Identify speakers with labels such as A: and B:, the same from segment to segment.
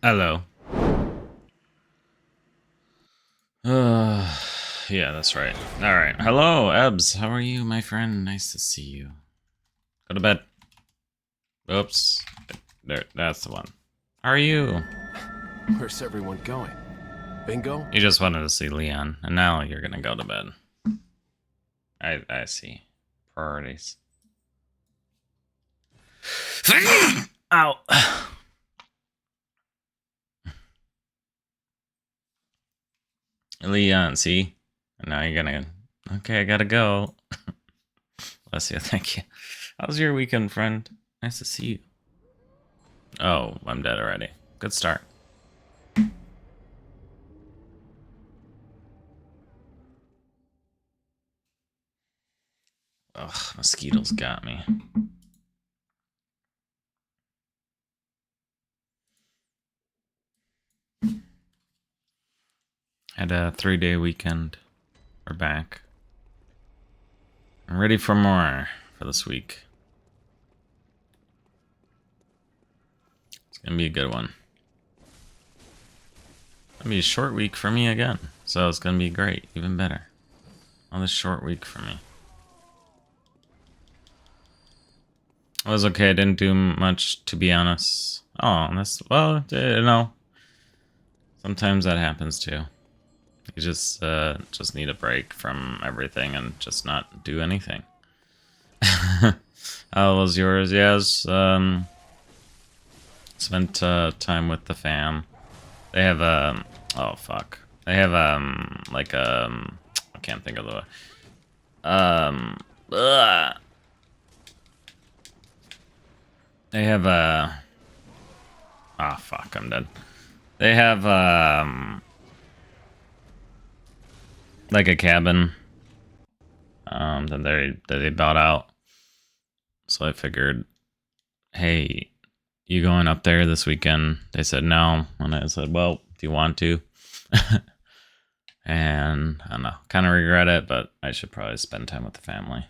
A: Hello. Yeah, that's right. Alright. Hello, Ebs. How are you, my friend? Nice to see you. Go to bed. Oops. There, that's the one. How are you?
B: Where's everyone going? Bingo?
A: You just wanted to see Leon, and now you're gonna go to bed. I see. Priorities. Ow. Leon, see? And now you're gonna... Okay, I gotta go. Bless you, thank you. How's your weekend, friend? Nice to see you. Oh, I'm dead already. Good start. Ugh, mosquitoes got me. Had a 3-day weekend. We're back. I'm ready for more for this week. It's gonna be a good one. It's gonna be a short week for me again. So it's gonna be great, even better. Another short week for me. It was okay, I didn't do much, to be honest. Oh, that's, well, you know, sometimes that happens too. You just need a break from everything and just not do anything. How was yours? Yes, spent time with the fam. They have oh fuck. They have like I can't think of the they have ah fuck, I'm dead. They have like a cabin that they bought out. So I figured, hey, you going up there this weekend? They said no, and I said, well, do you want to? And I don't know, kind of regret it, but I should probably spend time with the family.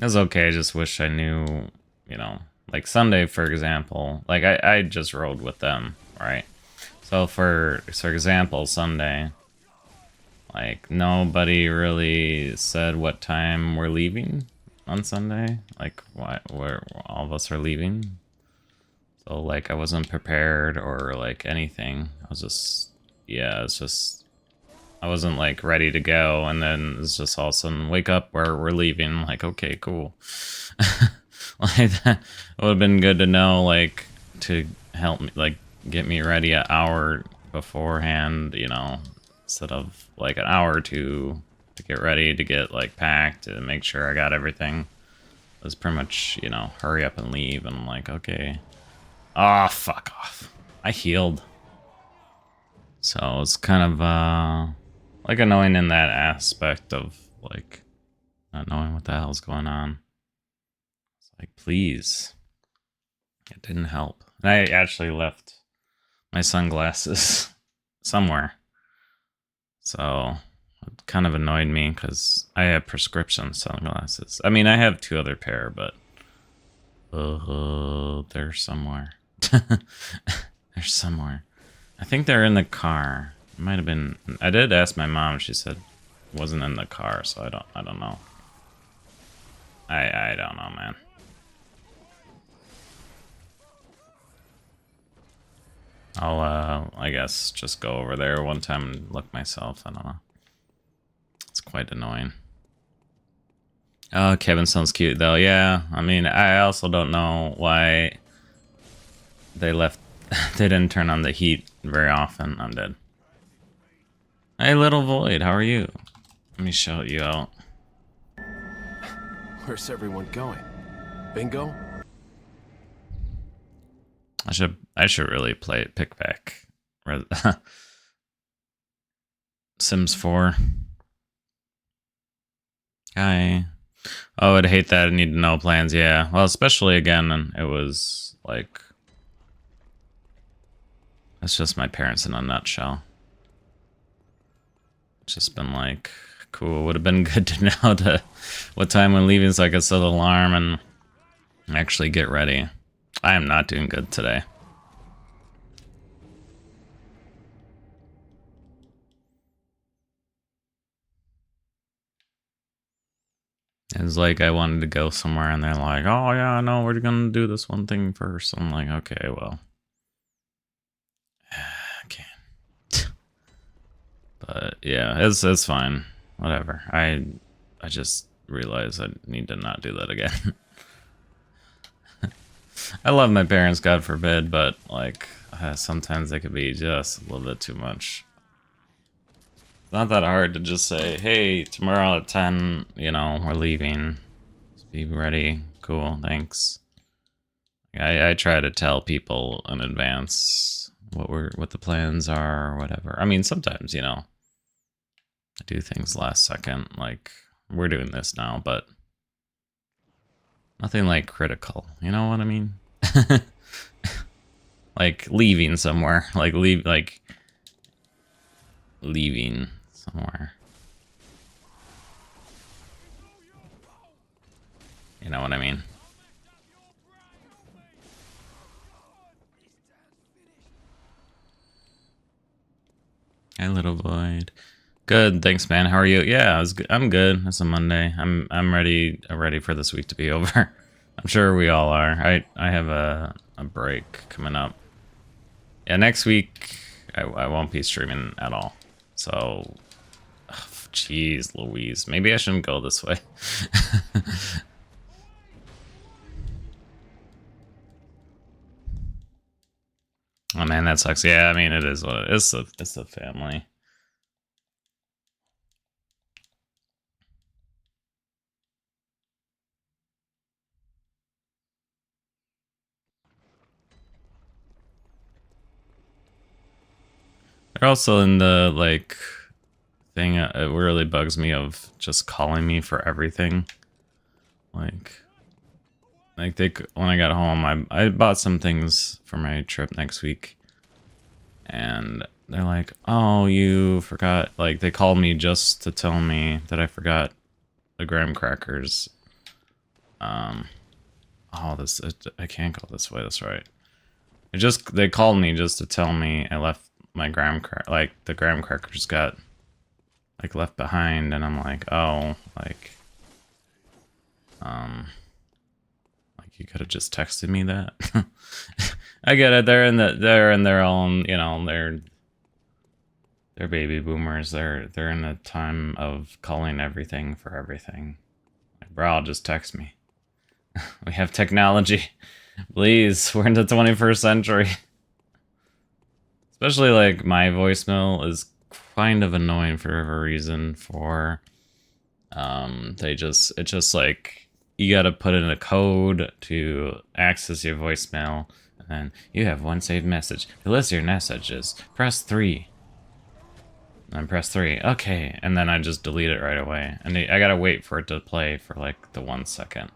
A: It's okay, I just wish I knew, you know, like Sunday, for example, like I just rode with them, right? So for example, Sunday, like nobody really said what time we're leaving on Sunday, like where all of us are leaving. So like I wasn't prepared or like anything. I was just, yeah, it's just, I wasn't like ready to go, and then it's just all of a sudden wake up where we're leaving. I'm like, okay, cool. Like that would have been good to know, like to help me, like get me ready an hour beforehand, you know, instead of like an hour or two to get ready, to get like packed, to make sure I got everything. It was pretty much, you know, hurry up and leave, and I'm like, okay. Ah, oh, fuck off. I healed. So it's kind of like annoying in that aspect of like not knowing what the hell's going on. It's like, please. It didn't help. And I actually left my sunglasses somewhere. So it kind of annoyed me because I have prescription sunglasses. I mean, I have 2 other pair, but they're somewhere. They're somewhere. I think they're in the car. It might have been. I did ask my mom. She said it wasn't in the car, so I don't know. I don't know, man. I'll I guess just go over there one time and look myself. I don't know. It's quite annoying. Oh, Kevin sounds cute though. Yeah, I mean, I also don't know why they left. They didn't turn on the heat very often. I'm dead. Hey, little void, how are you? Let me shout you out.
B: Where's everyone going? Bingo?
A: I should really play pick back Sims 4. Hi. Oh, I'd hate that. I need to know plans. Yeah. Well, especially again, and it was like, that's just my parents in a nutshell. It's just been like, cool. Would have been good to know what time we're leaving so I could set an alarm and actually get ready. I am not doing good today. It's like I wanted to go somewhere and they're like, oh yeah, no, we're gonna do this one thing first. I'm like, okay, well. Okay. But yeah, it's fine. Whatever. I just realized I need to not do that again. I love my parents, God forbid, but like sometimes they could be just a little bit too much. It's not that hard to just say, hey, tomorrow at 10, you know, we're leaving. Just be ready. Cool, thanks. I try to tell people in advance what the plans are or whatever. I mean, sometimes, you know, I do things last second, like we're doing this now, but nothing like critical. You know what I mean? Like leaving somewhere, like leaving somewhere. You know what I mean? Hi, little void. Good, thanks, man. How are you? Yeah, I'm good. It's a Monday. I'm ready for this week to be over. I'm sure we all are. I have a break coming up. Yeah, next week I won't be streaming at all. So, jeez, Louise. Maybe I shouldn't go this way. Oh man, that sucks. Yeah, I mean it is what it is. It's a family. They're also in the like thing. It really bugs me of just calling me for everything. Like they when I got home, I bought some things for my trip next week, and they're like, "Oh, you forgot." Like they called me just to tell me that I forgot the graham crackers. Oh, I can't go this way. That's right. They called me just to tell me I left my the graham crackers got like left behind, and I'm like, oh, like you could have just texted me that. I get it. They're in their own, you know, they're baby boomers. They're in a time of calling everything for everything. Like, bro, just text me. We have technology. Please, we're in the 21st century. Especially like my voicemail is kind of annoying for whatever reason. It's just like you gotta put in a code to access your voicemail, and then you have one saved message. To list your messages, press 3. And press 3. Okay, and then I just delete it right away. And I gotta wait for it to play for like the 1 second.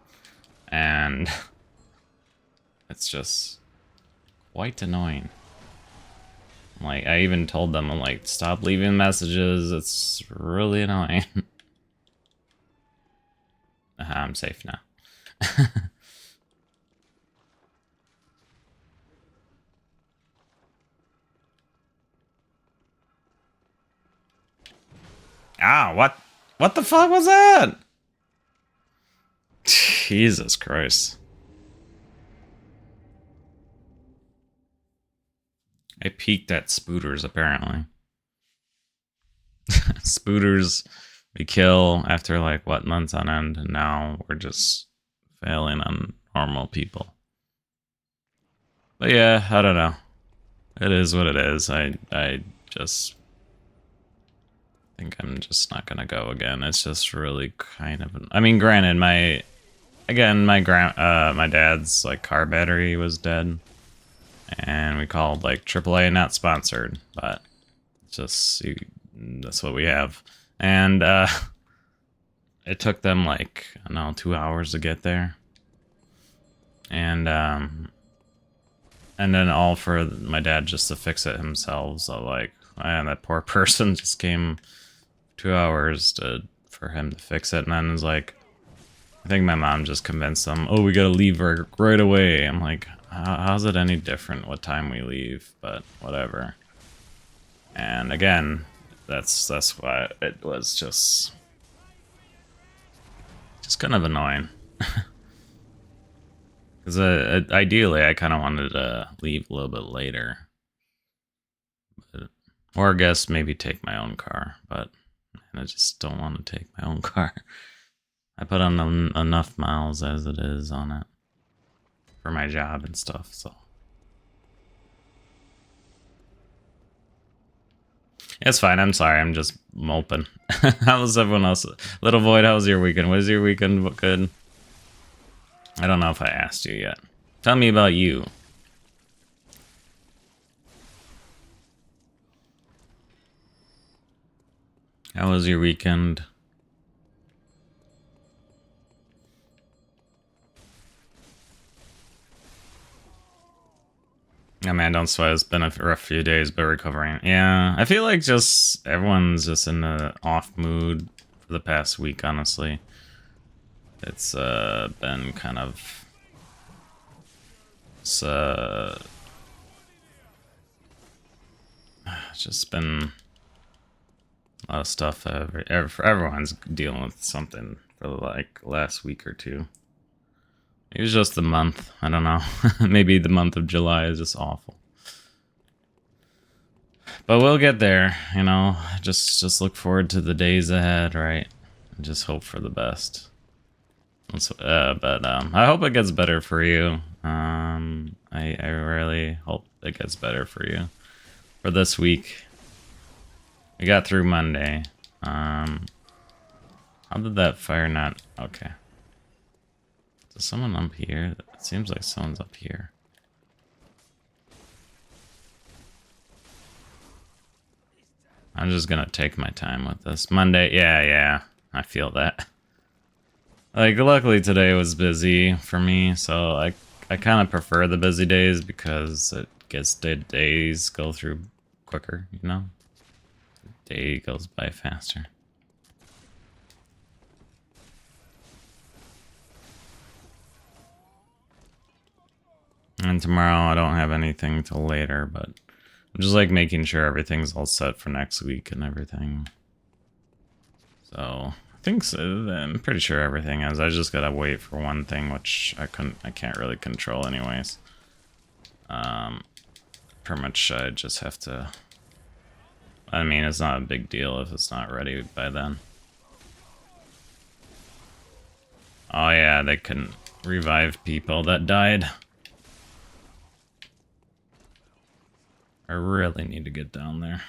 A: And it's just quite annoying. Like, I even told them, I'm like, stop leaving messages. It's really annoying. I'm safe now. Ah, what? What the fuck was that? Jesus Christ. I peaked at Spooders, apparently. Spooders we kill after, like, what, months on end, and now we're just failing on normal people. But yeah, I don't know. It is what it is. I just think I'm just not gonna go again. It's just really kind of... I mean, granted, my dad's, like, car battery was dead. And we called like AAA, not sponsored, but just that's what we have. And it took them like, I don't know, 2 hours to get there. And then all for my dad just to fix it himself. So like, man, that poor person just came 2 hours for him to fix it. And then was like, I think my mom just convinced them, oh, we gotta leave her right away. I'm like, how's it any different what time we leave? But whatever. And again, that's why it was just kind of annoying. Because ideally, I kind of wanted to leave a little bit later. But, or I guess maybe take my own car. But man, I just don't want to take my own car. I put on enough miles as it is on it for my job and stuff, so. It's fine, I'm sorry, I'm just moping. How was everyone else? Little Void, how was your weekend? Was your weekend good? I don't know if I asked you yet. Tell me about you. How was your weekend? Oh man, don't sweat. It's been a rough few days, but recovering. Yeah, I feel like just everyone's just in the off mood for the past week, honestly. It's been kind of... It's just been a lot of stuff. Everyone's dealing with something for like last week or two. It was just the month. I don't know. Maybe the month of July is just awful. But we'll get there, you know. Just look forward to the days ahead, right? And just hope for the best. I hope it gets better for you. I really hope it gets better for you. For this week. We got through Monday. How did that fire not... Okay. Is someone up here? It seems like someone's up here. I'm just gonna take my time with this. Monday, yeah, I feel that. Like, luckily today was busy for me, so I kind of prefer the busy days because it gets the days go through quicker, you know? The day goes by faster. And tomorrow I don't have anything till later, but I'm just like making sure everything's all set for next week and everything. So I think so. I'm pretty sure everything is. I just gotta wait for one thing, which I can't really control anyways. Pretty much I just have to... I mean, it's not a big deal if it's not ready by then. Oh yeah, they couldn't revive people that died. I really need to get down there.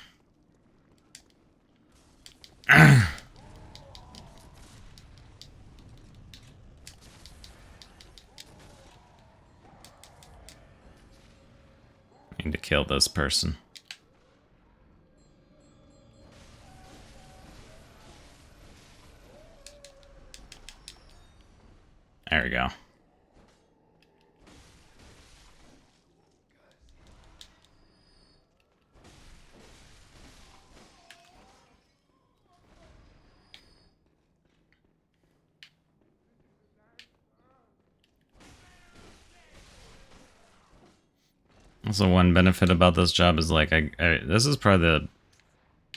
A: Need to kill this person. There we go. Also, one benefit about this job is like this is probably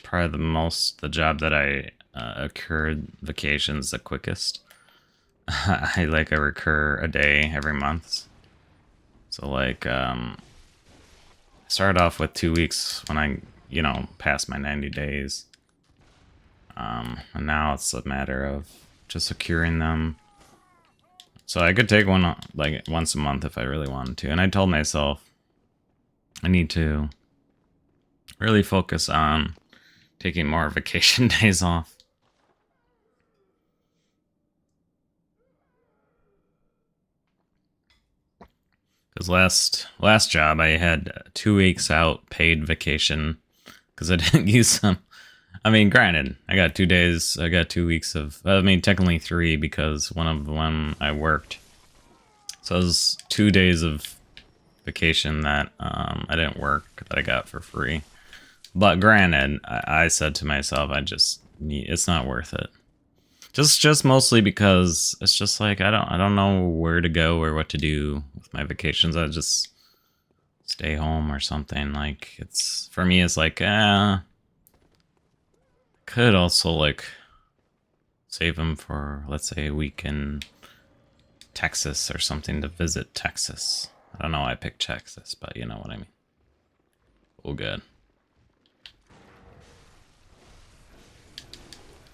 A: the job that I accrued vacations the quickest. I recur a day every month. So like started off with 2 weeks when I passed my 90 days. And now it's a matter of just securing them. So I could take one like once a month if I really wanted to. And I told myself I need to really focus on taking more vacation days off. Because last job I had 2 weeks out paid vacation because I didn't use them. I mean, granted, I got 2 days. I got 2 weeks of. I mean, technically 3 because one of them I worked. So it was 2 days of vacation that I didn't work that I got for free. But granted, I said to myself, it's not worth it. Just mostly because it's just like I don't know where to go or what to do with my vacations. I just stay home or something. Like it's for me, it's like could also like save them for, let's say, a week in Texas or something to visit Texas. I don't know why I picked Texas, but you know what I mean. Oh, good.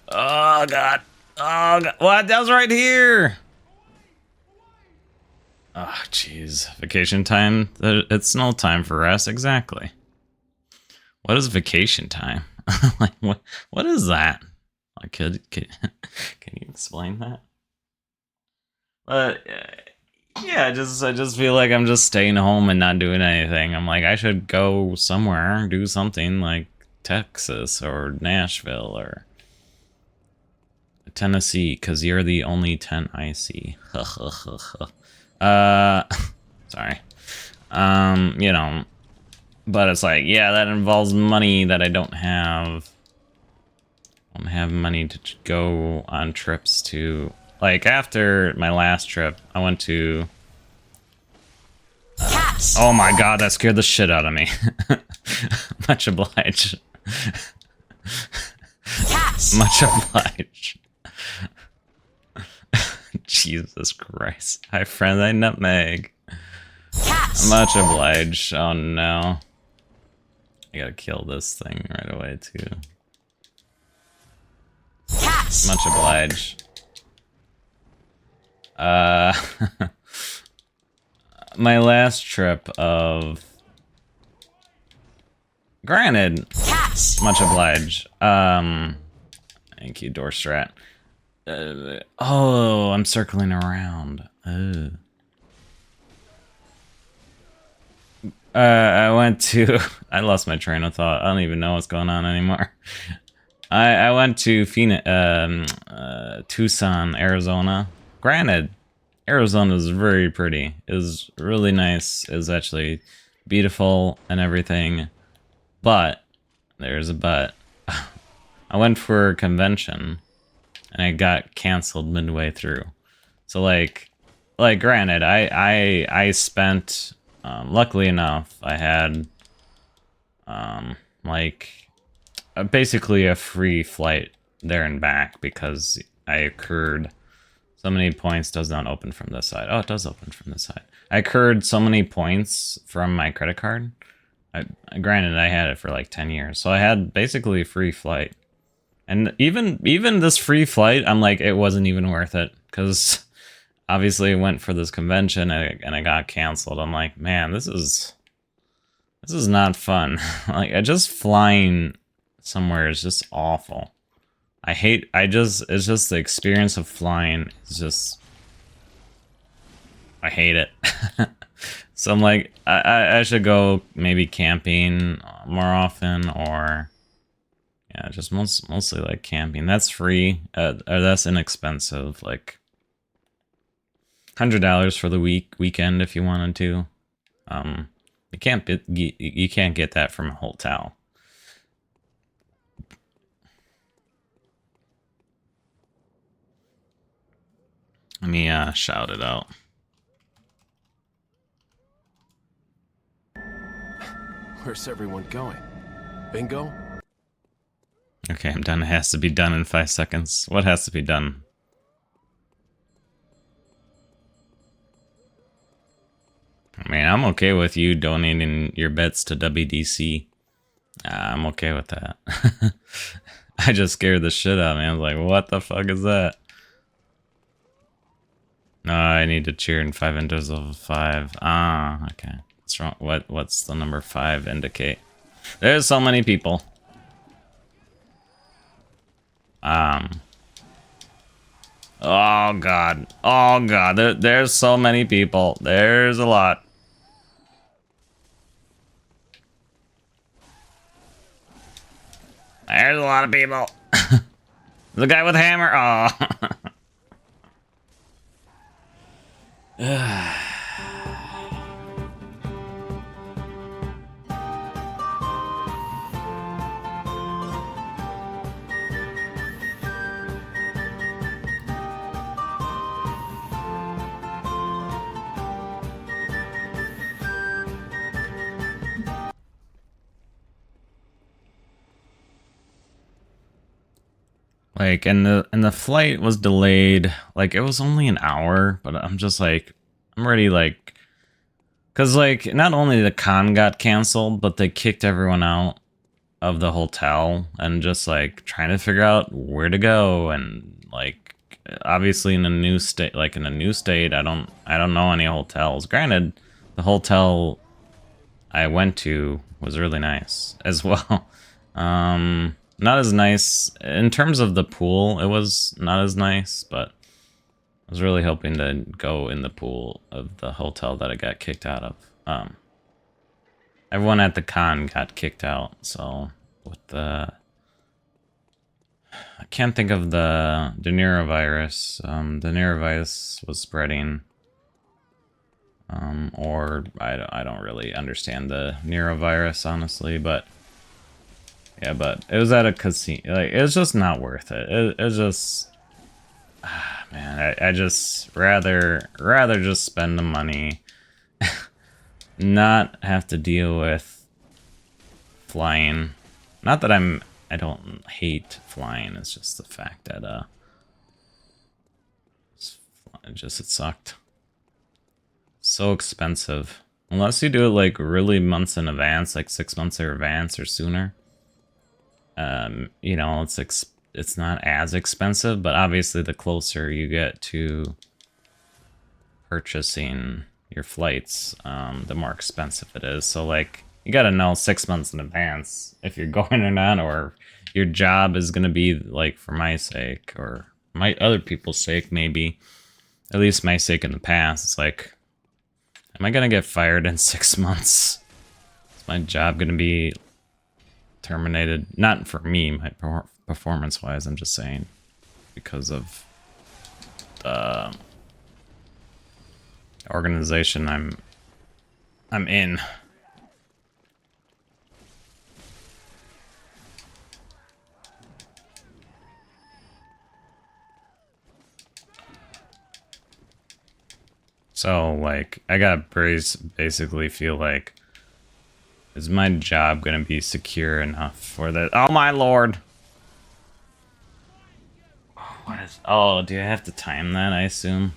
A: Oh, God. Oh, God. What? That was right here. Oh, jeez. Vacation time? It's no time for rest. Exactly. What is vacation time? Like, what is that? Like, can you explain that? But yeah, I just feel like I'm just staying home and not doing anything. I'm like, I should go somewhere, do something like Texas or Nashville or Tennessee, because you're the only tent I see. Sorry. You know, but it's like, yeah, that involves money that I don't have. I don't have money to go on trips to. Like, after my last trip, I went to... oh my god, that scared the shit out of me. Much obliged. Much obliged. Jesus Christ. Hi, friend, I nutmeg. Much obliged. Oh no. I gotta kill this thing right away, too. Much obliged. My last trip of... granted, much obliged. Thank you, Doorstrat. Oh, I'm circling around. I went to... I lost my train of thought. I don't even know what's going on anymore. I went to Tucson, Arizona. Granted, Arizona is very pretty. It was really nice. It was actually beautiful and everything. But, there's a but. I went for a convention and it got canceled midway through. So like granted, I spent, luckily enough, I had, basically a free flight there and back because I accrued so many points. Does not open from this side. Oh, it does open from this side. I accrued so many points from my credit card. Granted, I had it for like 10 years, so I had basically a free flight. And even this free flight, I'm like, it wasn't even worth it because obviously I went for this convention and I got canceled. I'm like, man, this is not fun. Like, just flying somewhere is just awful. It's just the experience of flying is just, I hate it. So I'm like, I should go maybe camping more often, or yeah, just mostly like camping. That's free, or that's inexpensive, like $100 for the weekend if you wanted to. You can't get that from a hotel. Let me shout it out.
B: Where's everyone going? Bingo?
A: Okay, I'm done. It has to be done in 5 seconds. What has to be done? I mean, I'm okay with you donating your bets to WDC. I'm okay with that. I just scared the shit out of me. I was like, what the fuck is that? No, I need to cheer in 5 enters of 5. Ah, okay. What's wrong? What's the number 5 indicate? There's so many people. Oh god. Oh god. There's so many people. There's a lot. There's a lot of people. The guy with hammer. Oh. Like, and the flight was delayed. Like, it was only an hour, but I'm just like, I'm ready, like, because, like, not only the con got canceled, but they kicked everyone out of the hotel and just, like, trying to figure out where to go. And, like, obviously in a new state, I don't know any hotels. Granted, the hotel I went to was really nice as well. Not as nice in terms of the pool. It was not as nice, but I was really hoping to go in the pool of the hotel that I got kicked out of. Everyone at the con got kicked out, so with the I can't think of the norovirus. The norovirus was spreading. Or I don't really understand the norovirus, honestly, but yeah, but it was at a casino. Like, it was just not worth it. It was just, man, I just rather just spend the money, not have to deal with flying. Not that I don't hate flying. It's just the fact that it sucked. So expensive. Unless you do it like really months in advance, like 6 months in advance or sooner. You know, it's not as expensive, but obviously the closer you get to purchasing your flights, the more expensive it is. So, like, you gotta know 6 months in advance if you're going or not, or your job is gonna be, like, for my sake, or my other people's sake, maybe. At least my sake in the past. It's like, am I gonna get fired in 6 months? Is my job gonna be terminated? Not for me, my performance-wise, I'm just saying. Because of the organization I'm in. So, like, I gotta basically feel like, is my job gonna be secure enough for that? Oh my lord! What is? Oh, do I have to time that? I assume.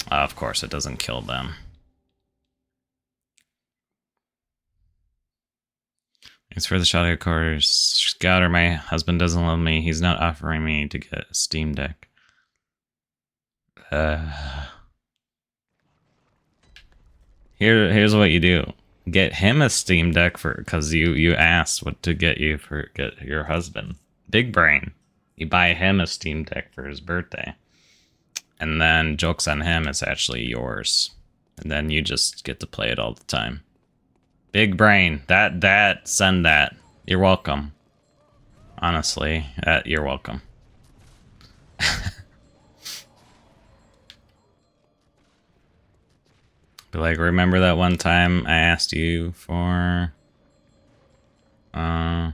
A: Of course, it doesn't kill them. Thanks for the shout out, course. Scouter, my husband doesn't love me. He's not offering me to get a Steam Deck. Here's what you do. Get him a Steam Deck because you asked what to get your husband. Big brain. You buy him a Steam Deck for his birthday. And then, joke's on him, it's actually yours. And then you just get to play it all the time. Big brain. Send that. You're welcome. Honestly, you're welcome. But, like, remember that one time I asked you for a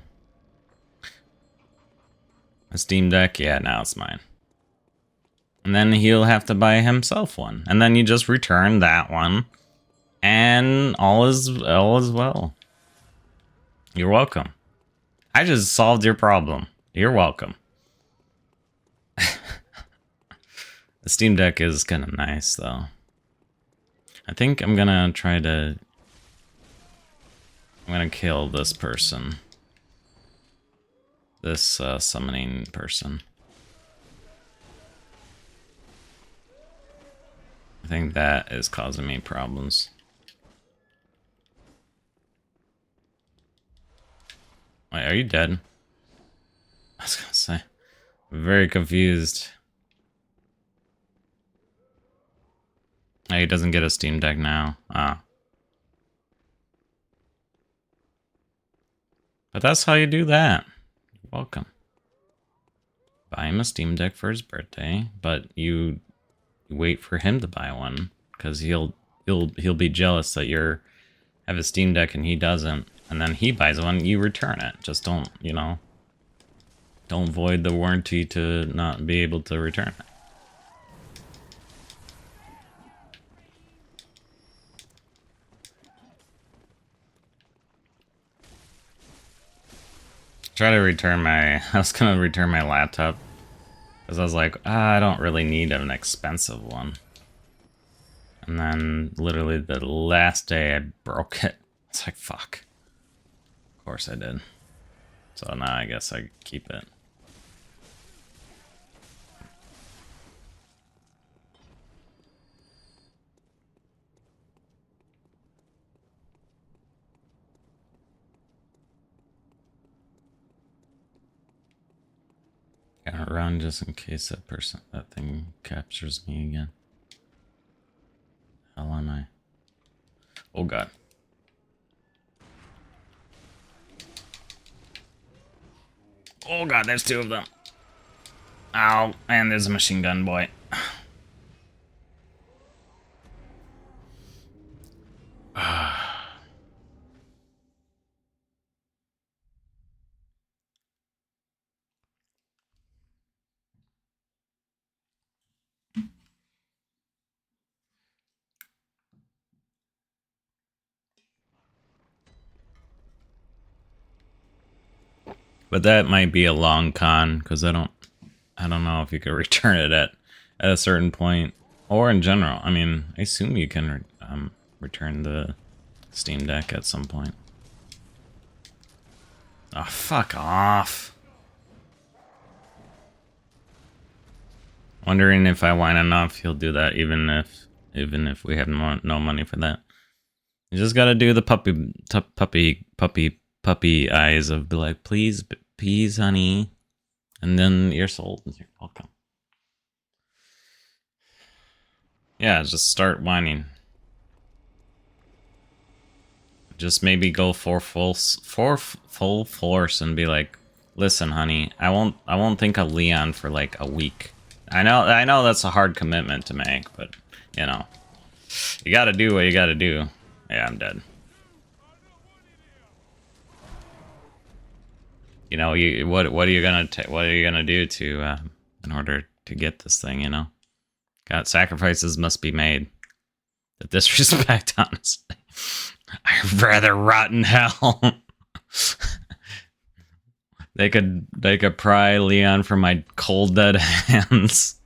A: Steam Deck? Yeah, now it's mine. And then he'll have to buy himself one. And then you just return that one. And all is well. You're welcome. I just solved your problem. You're welcome. The Steam Deck is kind of nice, though. I think I'm gonna kill this person. This summoning person. I think that is causing me problems. Wait, are you dead? I was gonna say. I'm very confused. Oh, he doesn't get a Steam Deck now. Ah. But that's how you do that. You're welcome. Buy him a Steam Deck for his birthday, but you wait for him to buy one because he'll be jealous that you have a Steam Deck and he doesn't, and then he buys one, you return it. Just don't, you know, don't void the warranty to not be able to return it. Try to return my... I was gonna return my laptop. Because I was like, I don't really need an expensive one. And then, literally the last day I broke it. It's like, fuck. Of course I did. So now I guess I keep it. Gotta run just in case that thing captures me again. How am I? Oh god. Oh god, there's two of them. Ow, and there's a machine gun boy. But that might be a long con because I don't know if you could return it at a certain point or in general. I mean, I assume you can return the Steam Deck at some point. Oh, fuck off. Wondering if I whine enough, he'll do that even if we have no money for that. You just gotta do the puppy eyes of be like, please, please, honey. And then you're sold. You're welcome. Yeah, just start whining. Just maybe go for full force and be like, listen, honey, I won't think of Leon for like a week. I know that's a hard commitment to make, but you know, you gotta do what you gotta do. Yeah, I'm dead. You know, what are you gonna do to in order to get this thing? You know, God, sacrifices must be made. The disrespect, honestly. I'd rather rot in hell. They could pry Leon from my cold dead hands.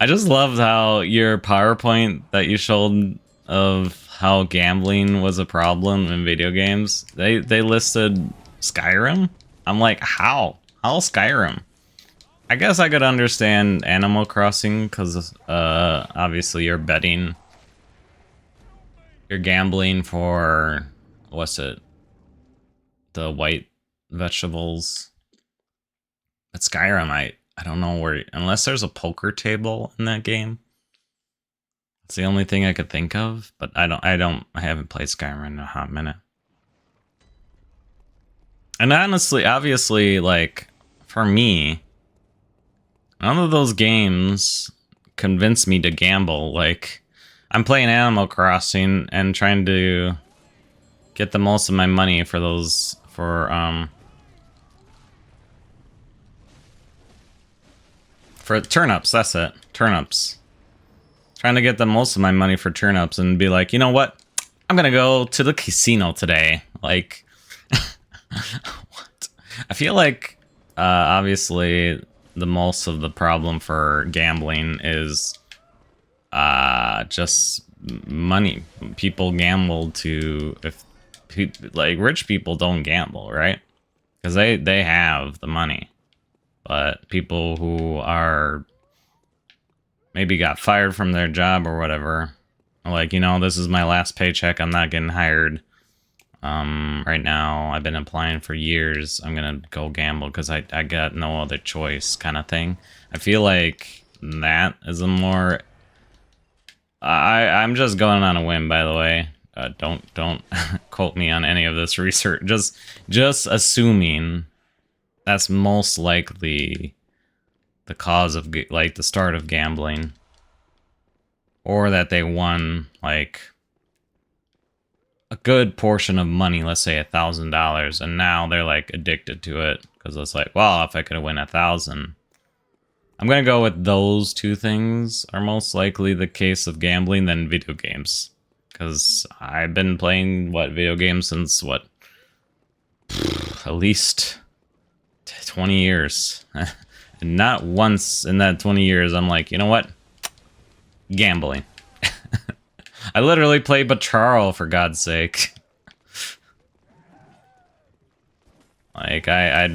A: I just loved how your PowerPoint that you showed of how gambling was a problem in video games. They listed Skyrim. I'm like, how Skyrim? I guess I could understand Animal Crossing because obviously you're betting. You're gambling for, what's it? The white vegetables. But Skyrim, I don't know where, unless there's a poker table in that game. It's the only thing I could think of, but I haven't played Skyrim in a hot minute. And honestly, obviously, like, for me, none of those games convince me to gamble. Like, I'm playing Animal Crossing and trying to get the most of my money for those, for turnips, that's it. Turnips. Trying to get the most of my money for turnips and be like, you know what? I'm gonna go to the casino today. Like, what? I feel like, obviously, the most of the problem for gambling is just money. People gamble to, like, rich people don't gamble, right? Because they have the money. But people who are maybe got fired from their job or whatever, like, you know, this is my last paycheck, I'm not getting hired right now, I've been applying for years, I'm gonna go gamble because I got no other choice kind of thing. I feel like that is a more... I'm just going on a whim, by the way. Don't quote me on any of this research. Just assuming that's most likely the cause of, like, the start of gambling, or that they won like a good portion of money, let's say $1,000, and now they're like addicted to it because it's like, well, if I could win 1,000. I'm gonna go with those two things are most likely the case of gambling than video games, because I've been playing video games since At least 20 years. And not once in that 20 years I'm like, you know what? Gambling. I literally played Bacharl, for God's sake. Like, I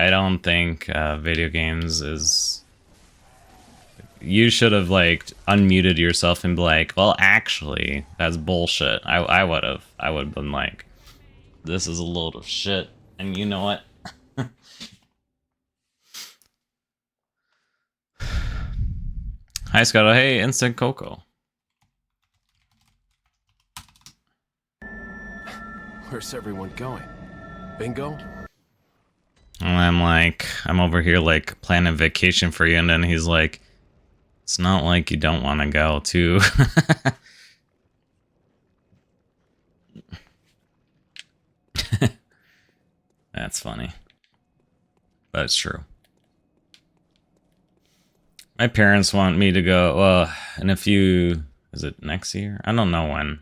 A: don't think video games is... You should have, like, unmuted yourself and be like, well, actually, that's bullshit. I would have. I would have been like, this is a load of shit. And you know what? Hi, Scott. Hey, Instant Coco.
B: Where's everyone going? Bingo?
A: And I'm like, I'm over here, like, planning vacation for you. And then he's like, it's not like you don't want to go, too. That's funny. But it's true. My parents want me to go, well, in a few, is it next year? I don't know when.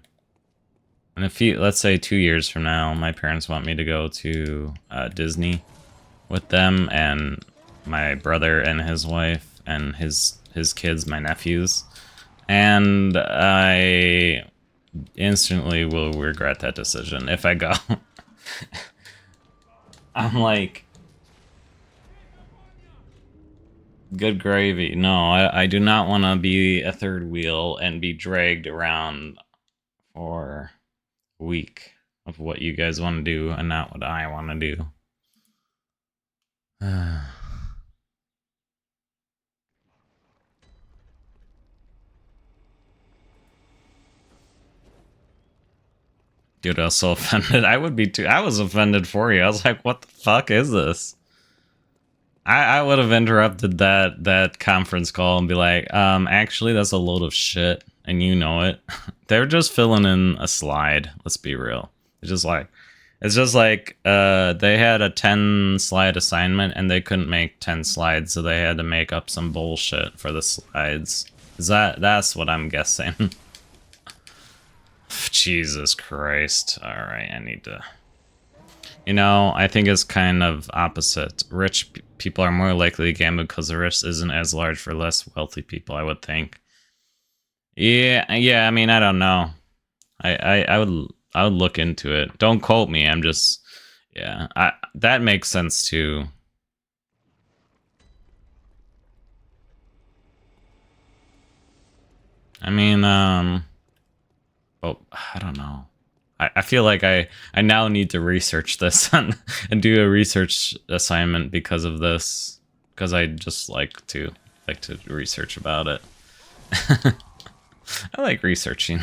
A: In a few, let's say 2 years from now, my parents want me to go to Disney with them and my brother and his wife and his kids, my nephews. And I instantly will regret that decision if I go. I'm like, good gravy. No, I do not want to be a third wheel and be dragged around for a week of what you guys want to do and not what I want to do. Dude, I was so offended. I would be too. I was offended for you. I was like, what the fuck is this? I would have interrupted that conference call and be like, actually, that's a load of shit, and you know it. They're just filling in a slide. Let's be real. It's just like they had a 10 slide assignment and they couldn't make 10 slides, so they had to make up some bullshit for the slides. That's what I'm guessing. Jesus Christ. All right, I need to. You know, I think it's kind of opposite. Rich people are more likely to gamble because the risk isn't as large for less wealthy people, I would think. Yeah, I mean, I don't know. I would look into it. Don't quote me. I'm just, yeah. That makes sense too. I mean, oh, I don't know. I feel like I now need to research this and do a research assignment because of this. Because I just like to research about it. I like researching.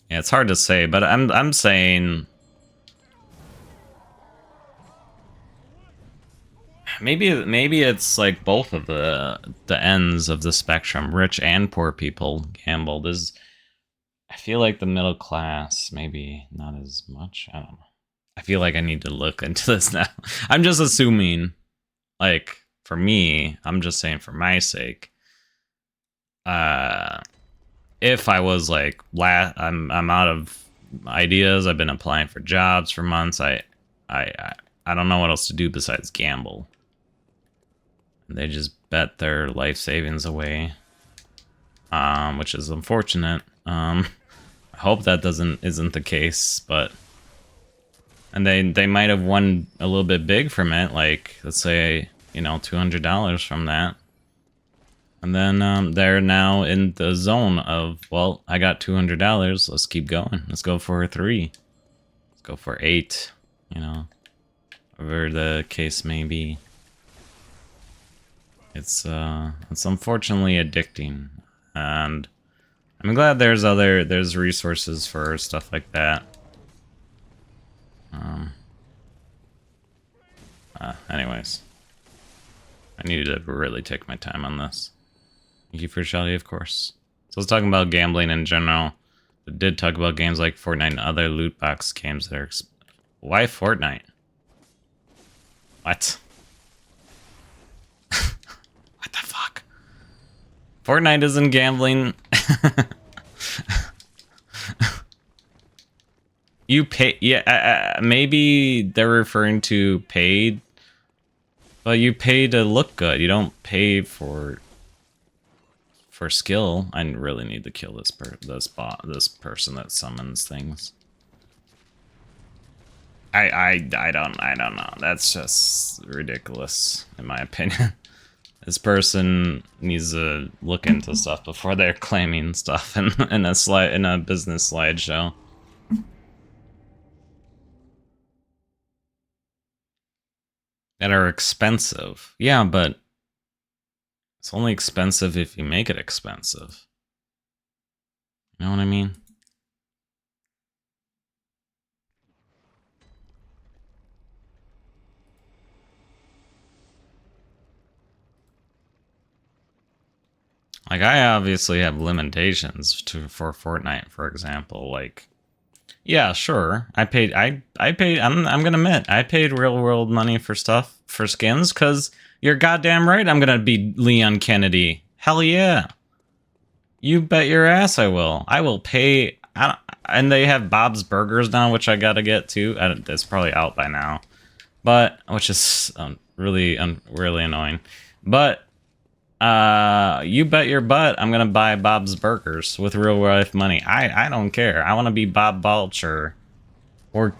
A: Yeah, it's hard to say, but I'm saying maybe it's like both of the ends of the spectrum. Rich and poor people gamble. I feel like the middle class maybe not as much. I don't know. I feel like I need to look into this now. I'm just assuming, like, for me, I'm just saying for my sake. If I was like, I'm out of ideas. I've been applying for jobs for months. I don't know what else to do besides gamble. They just bet their life savings away, which is unfortunate. I hope that isn't the case, but and they might have won a little bit big from it, like let's say $200 from that, and then they're now in the zone of, well, I got $200. Let's keep going. Let's go for 3. Let's go for 8. Whatever the case may be. It's unfortunately addicting, and I'm glad there's resources for stuff like that. Anyways, I needed to really take my time on this. Thank you for Shelly, of course. So I was talking about gambling in general. I did talk about games like Fortnite and other loot box games that are. Why Fortnite? What? What the fuck? Fortnite isn't gambling. You pay, yeah, maybe they're referring to paid, but you pay to look good. You don't pay for skill. I really need to kill this person that summons things. I don't know. That's just ridiculous in my opinion. This person needs to look into stuff before they're claiming stuff in a business slideshow. That are expensive. Yeah, but it's only expensive if you make it expensive. You know what I mean? Like, I obviously have limitations for Fortnite, for example. Like, yeah, sure. I paid. I'm gonna admit, I paid real world money for stuff for skins because you're goddamn right. I'm gonna be Leon Kennedy. Hell yeah. You bet your ass I will. I will pay. And they have Bob's Burgers now, which I gotta get too. It's probably out by now, but which is really annoying. But you bet your butt I'm gonna buy Bob's Burgers with real life money. I don't care. I want to be Bob Balcher, or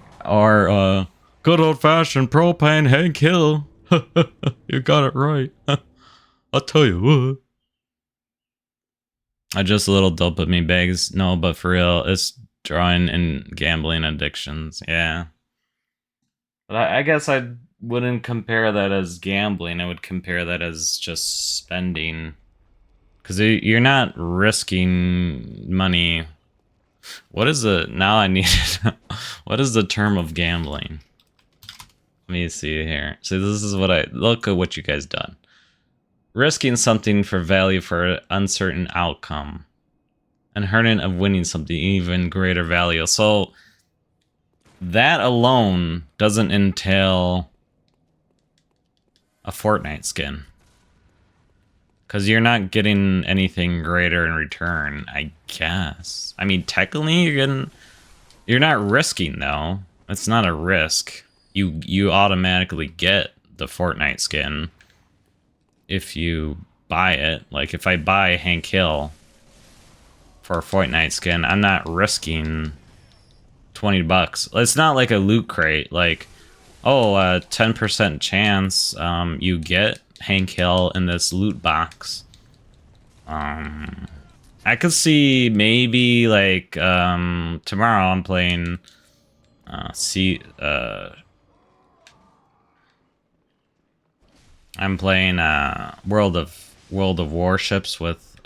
A: good old fashioned propane Hank Hill. You got it right. I'll tell you what. I just a little dopamine bags. No, but for real, it's drawing and gambling addictions. Yeah, but I guess I wouldn't compare that as gambling. I would compare that as just spending. Because you're not risking money. What is the... Now I need to know. What is the term of gambling? Let me see here. So this is what I... Look at what you guys done. Risking something for value for an uncertain outcome. And hurting of winning something even greater value. So that alone doesn't entail a Fortnite skin. Because you're not getting anything greater in return, I guess. I mean, technically, you're not risking, though. It's not a risk. You automatically get the Fortnite skin if you buy it. Like, if I buy Hank Hill for a Fortnite skin, I'm not risking 20 bucks. It's not like a loot crate. Like, oh, a 10% chance you get Hank Hill in this loot box. I could see maybe like tomorrow I'm playing I'm playing World of Warships with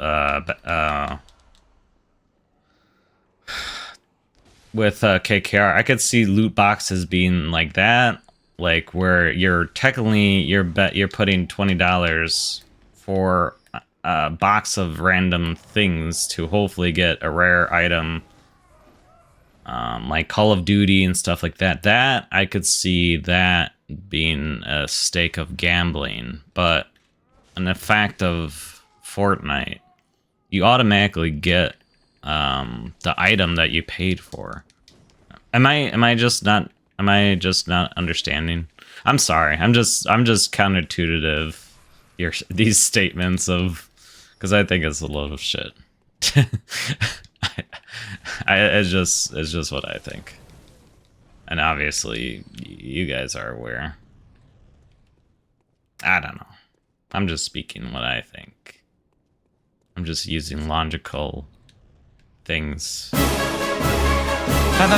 A: KKR. I could see loot boxes being like that. Like where you're technically you're putting $20 for a box of random things to hopefully get a rare item, like Call of Duty and stuff like that. That I could see that being a stake of gambling, but in the fact of Fortnite, you automatically get the item that you paid for. Am I just not understanding? I'm sorry. I'm just counterintuitive these statements of, because I think it's a load of shit. It's just what I think. And obviously you guys are aware. I don't know. I'm just speaking what I think. I'm just using logical things. Oh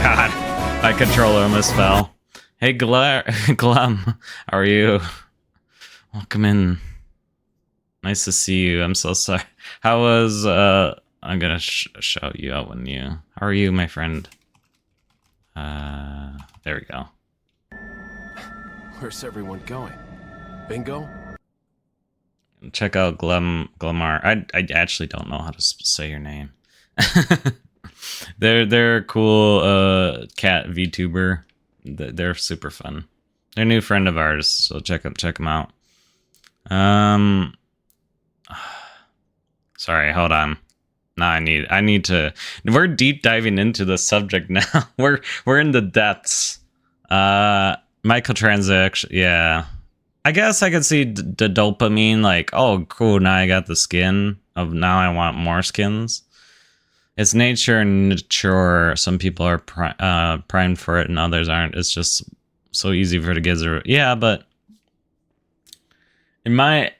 A: god, my controller almost fell. Hey Glum, how are you? Welcome in. Nice to see you. I'm so sorry. How was I'm gonna shout you out when you... How are you, my friend? There we go.
B: Where's everyone going? Bingo?
A: Check out Glamar. I actually don't know how to say your name. They're a cool cat VTuber. They're super fun. They're a new friend of ours, so check them out. Um, sorry, hold on. No, I need to. We're deep diving into the subject now. we're in the depths. Microtransaction. Yeah, I guess I could see the dopamine. Like, oh, cool. Now I got the skin. Of now I want more skins. It's nature and nurture. Some people are primed for it, and others aren't. It's just so easy for the kids. Yeah, but in my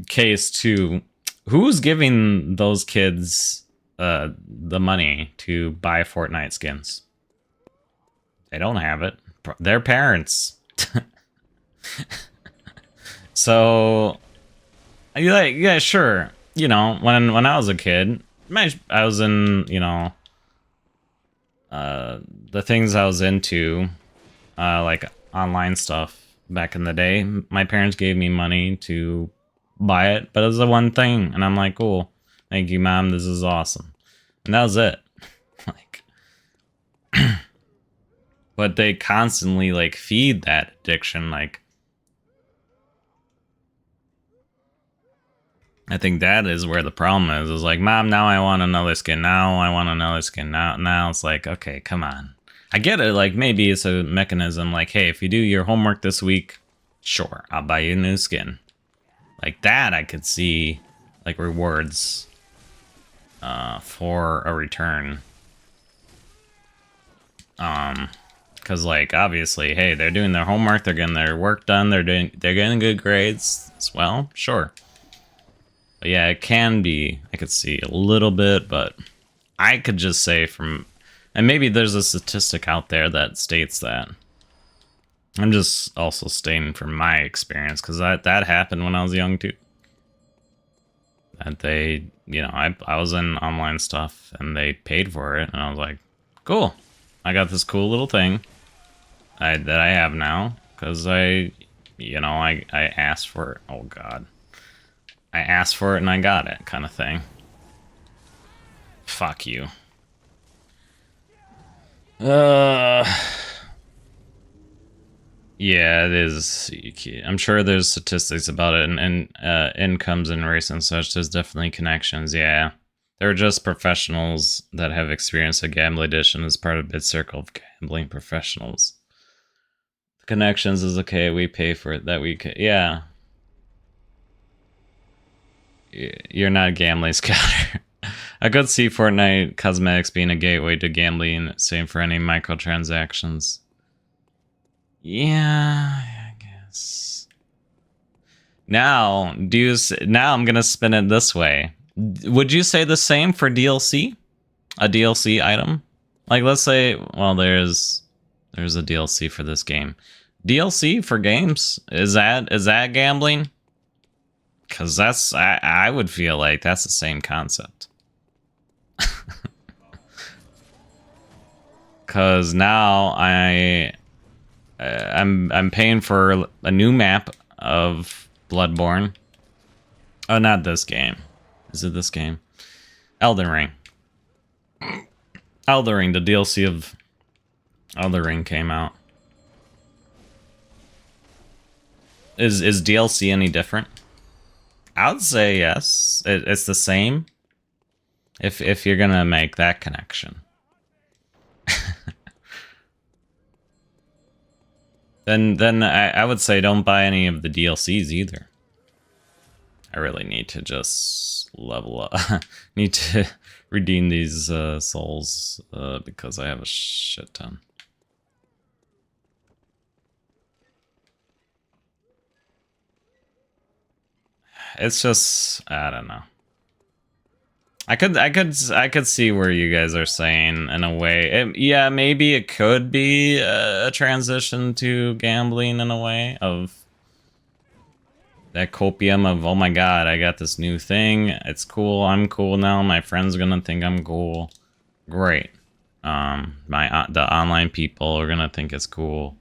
A: case too, who's giving those kids the money to buy Fortnite skins? They don't have it. Their parents. So, like, yeah, sure. You know, when I was a kid, I was in, you know, the things I was into, like online stuff back in the day. My parents gave me money to buy it, but it was the one thing, and I'm like, cool, thank you, mom, this is awesome, and that was it. Like, but they constantly like feed that addiction. Like, I think that is where the problem is. Is like, mom, now I want another skin. Now I want another skin. Now it's like, okay, come on. I get it. Like, maybe it's a mechanism. Like, hey, if you do your homework this week, sure, I'll buy you a new skin. Like that, I could see like rewards for a return. Because like obviously, hey, they're doing their homework. They're getting their work done. They're getting good grades. Well, sure. But yeah, it can be. I could see a little bit, but I could just say from, and maybe there's a statistic out there that states that. I'm just also stating from my experience, because that happened when I was young too. That they, you know, I was in online stuff and they paid for it, and I was like, cool, I got this cool little thing that I have now because I asked for it. Oh god. I asked for it and I got it, kind of thing. Fuck you. Yeah, it is. I'm sure there's statistics about it, and incomes and race and such. There's definitely connections. Yeah, they're just professionals that have experienced a gambling addiction as part of a big circle of gambling professionals. The connections is okay. We pay for it. That we can. Yeah. You're not a gambling scouter. I could see Fortnite cosmetics being a gateway to gambling. Same for any microtransactions. Yeah, I guess. Now, now I'm gonna spin it this way. Would you say the same for DLC? A DLC item? Like, let's say, well, there's a DLC for this game. DLC for games? Is that gambling? Because that's, I would feel like that's the same concept. Because now I'm paying for a new map of Bloodborne. Oh, not this game. Is it this game? Elden Ring. Elden Ring, the DLC of Elden Ring came out. Is DLC any different? I would say yes. It's the same. If you're gonna make that connection. Then I would say don't buy any of the DLCs either. I really need to just level up. Need to redeem these souls because I have a shit ton. It's just, I don't know. I could see where you guys are saying in a way. Yeah, maybe it could be a transition to gambling in a way of that copium of, oh my god, I got this new thing. It's cool. I'm cool now. My friends are gonna think I'm cool. Great. The online people are gonna think it's cool,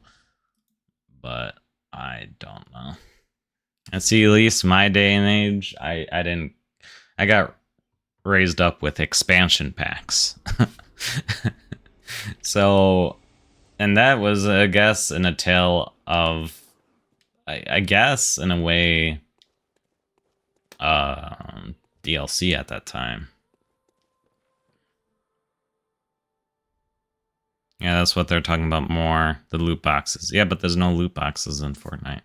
A: but I don't know. And see, at least my day and age, I got raised up with expansion packs. So, and that was, I guess, in a tale of I guess in a way, DLC at that time. Yeah, that's what they're talking about more. The loot boxes. Yeah, but there's no loot boxes in Fortnite.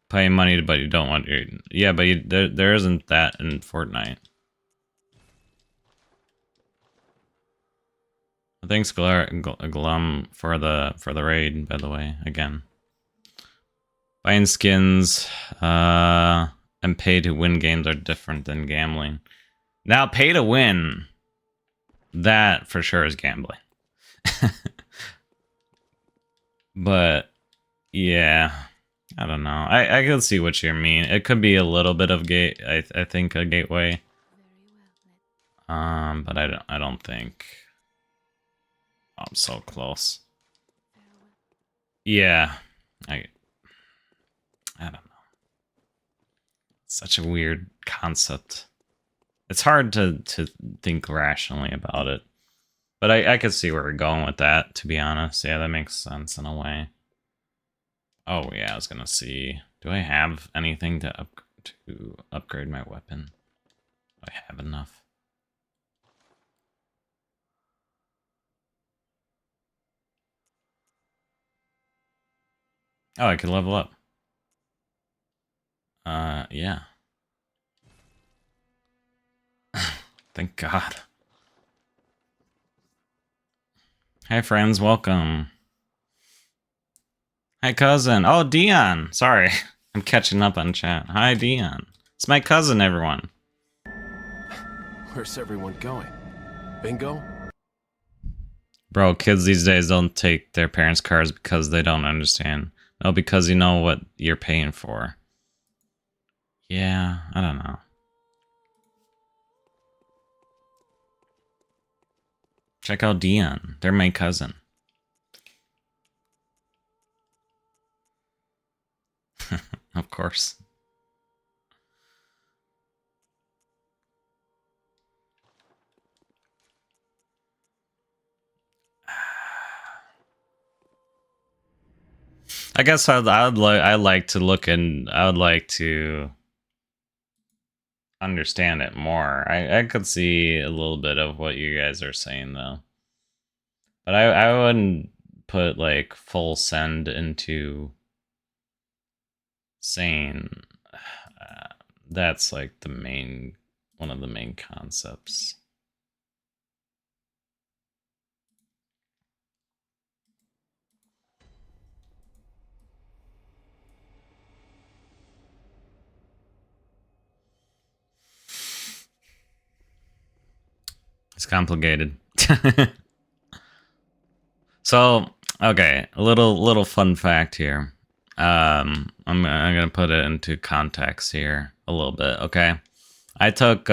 A: Pay money, but you don't want your... Yeah, but there isn't that in Fortnite. Thanks, Glum, for the raid, by the way, again. Buying skins and pay to win games are different than gambling. Now, pay to win, that for sure is gambling. But, yeah, I don't know. I can see what you mean. It could be a little bit of I think a gateway. But I don't think... I'm so close. Yeah, I don't know. Such a weird concept. It's hard to think rationally about it. But I could see where we're going with that, to be honest. Yeah, that makes sense in a way. Oh yeah, I was gonna see. Do I have anything to upgrade my weapon? Do I have enough? Oh, I could level up. Yeah. Thank God. Hi friends, welcome. Hi cousin. Oh, Dion. Sorry. I'm catching up on chat. Hi Dion. It's my cousin, everyone.
B: Where's everyone going? Bingo?
A: Bro, kids these days don't take their parents' cars because they don't understand. No, because you know what you're paying for. Yeah, I don't know. Check out Dion. They're my cousin. Of course. I guess I like to look and I would like to understand it more. I could see a little bit of what you guys are saying though. But I wouldn't put like full send into saying that's like one of the main concepts. It's complicated. So, okay, a little fun fact here. I'm gonna put it into context here a little bit. Okay, I took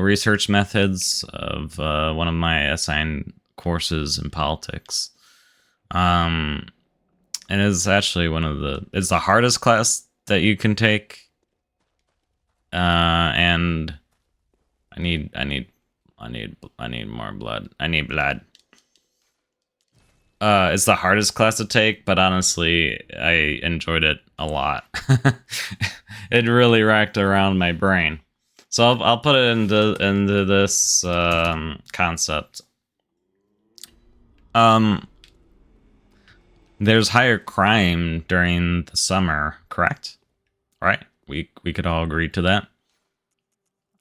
A: research methods of one of my assigned courses in politics. And it's actually it's the hardest class that you can take. And I need more blood. I need blood. It's the hardest class to take, but honestly, I enjoyed it a lot. It really racked around my brain. So I'll put it into this concept. There's higher crime during the summer, correct? Right? We could all agree to that.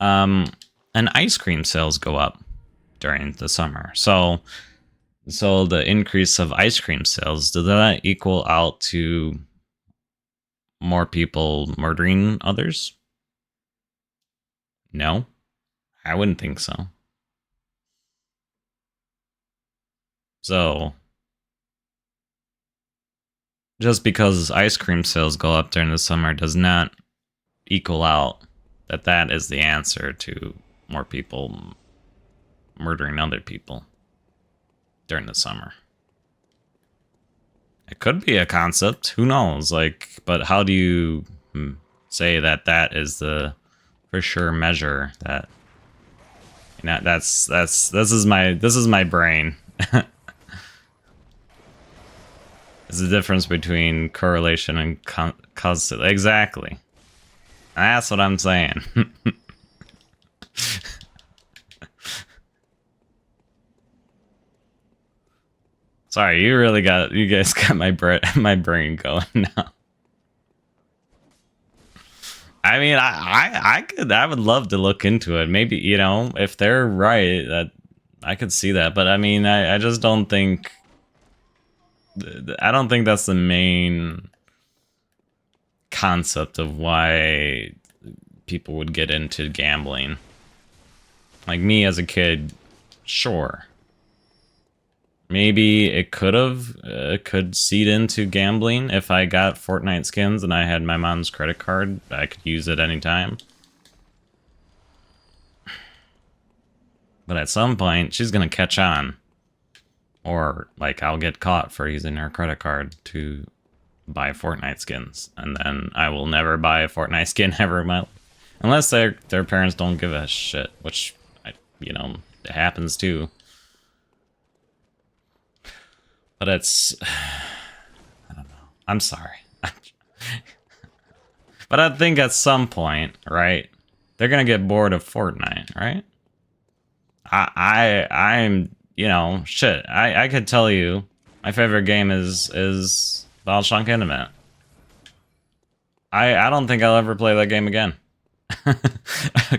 A: And ice cream sales go up during the summer. So the increase of ice cream sales, does that equal out to more people murdering others? No, I wouldn't think so. So just because ice cream sales go up during the summer does not equal out that is the answer to more people murdering other people during the summer. It could be a concept, who knows? Like, but how do you say that is the for sure measure that, you know, this is my brain. There's a difference between correlation and causality. Exactly. That's what I'm saying. Sorry, you guys got my brain going now. I mean, I would love to look into it. Maybe, you know, if they're right, that I could see that. But I mean, I just don't think, I don't think that's the main concept of why people would get into gambling. Like me as a kid, sure. Maybe it could seed into gambling. If I got Fortnite skins and I had my mom's credit card, I could use it anytime. But at some point, she's gonna catch on. Or, like, I'll get caught for using her credit card to buy Fortnite skins. And then I will never buy a Fortnite skin ever in my life. Unless their parents don't give a shit, which, you know, it happens too. But it's... I don't know. I'm sorry. But I think at some point, right, they're gonna get bored of Fortnite, right? I'm, you know, shit. I could tell you my favorite game is Bioshock Infinite. I don't think I'll ever play that game again.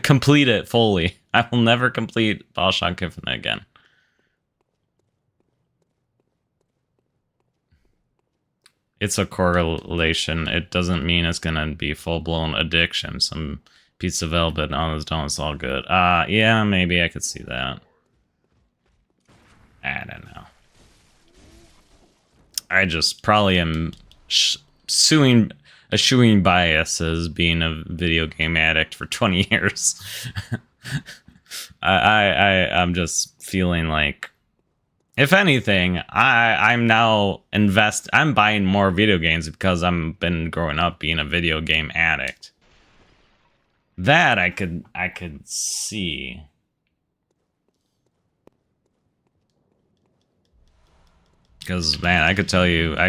A: Complete it fully. I will never complete Bioshock Infinite again. It's a correlation. It doesn't mean it's gonna be full-blown addiction. Some pizza velvet and others don't. It's all good. Yeah, maybe I could see that. I don't know. I just probably am eschewing bias as being a video game addict for 20 years. I'm just feeling like, if anything, I'm now I'm buying more video games because I've been growing up being a video game addict. That I could see. Because, man, I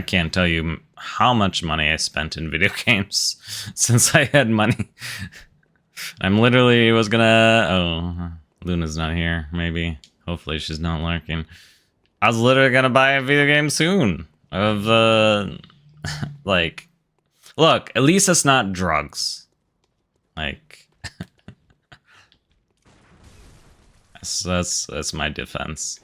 A: can't tell you how much money I spent in video games since I had money. I'm literally was gonna... Oh, Luna's not here, maybe. Hopefully she's not lurking. I was literally gonna buy a video game soon. Of, like... Look, at least it's not drugs. Like... that's my defense.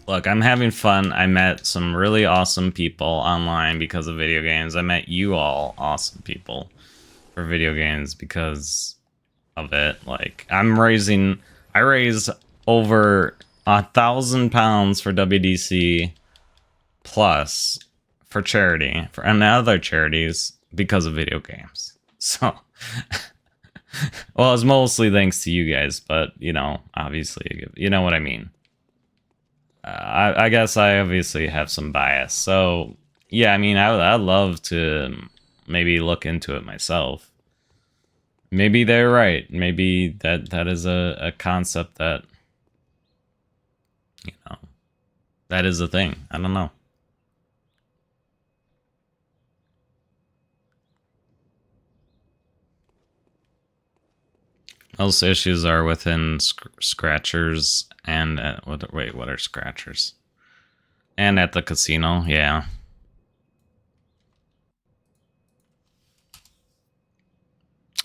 A: Look, I'm having fun. I met some really awesome people online because of video games. I met you all awesome people for video games because of it. Like, I raised over £1,000 for WDC plus for charity and other charities because of video games. So, well, it's mostly thanks to you guys, but, you know, obviously, you know what I mean. I guess I obviously have some bias. So, yeah, I mean, I'd love to maybe look into it myself. Maybe they're right. Maybe that is a concept that, you know, that is a thing. I don't know. Most issues are within scratchers and what are scratchers? And at the casino, yeah.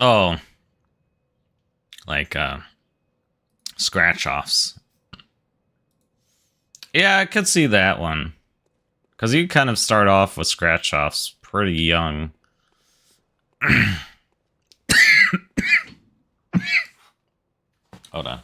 A: Oh, like scratch offs. Yeah, I could see that one. Because you kind of start off with scratch offs pretty young. Hold on.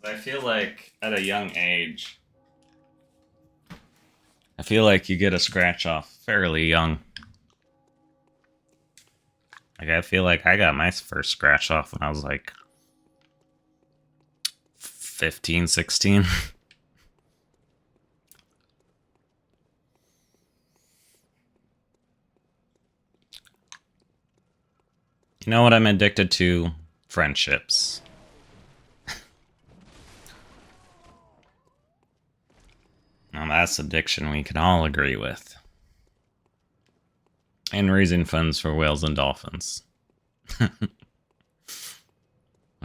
A: I feel like at a young age, I feel like you get a scratch off fairly young. Like, I feel like I got my first scratch off when I was like 15, 16. You know what I'm addicted to? Friendships. Now that's addiction we can all agree with. And raising funds for whales and dolphins.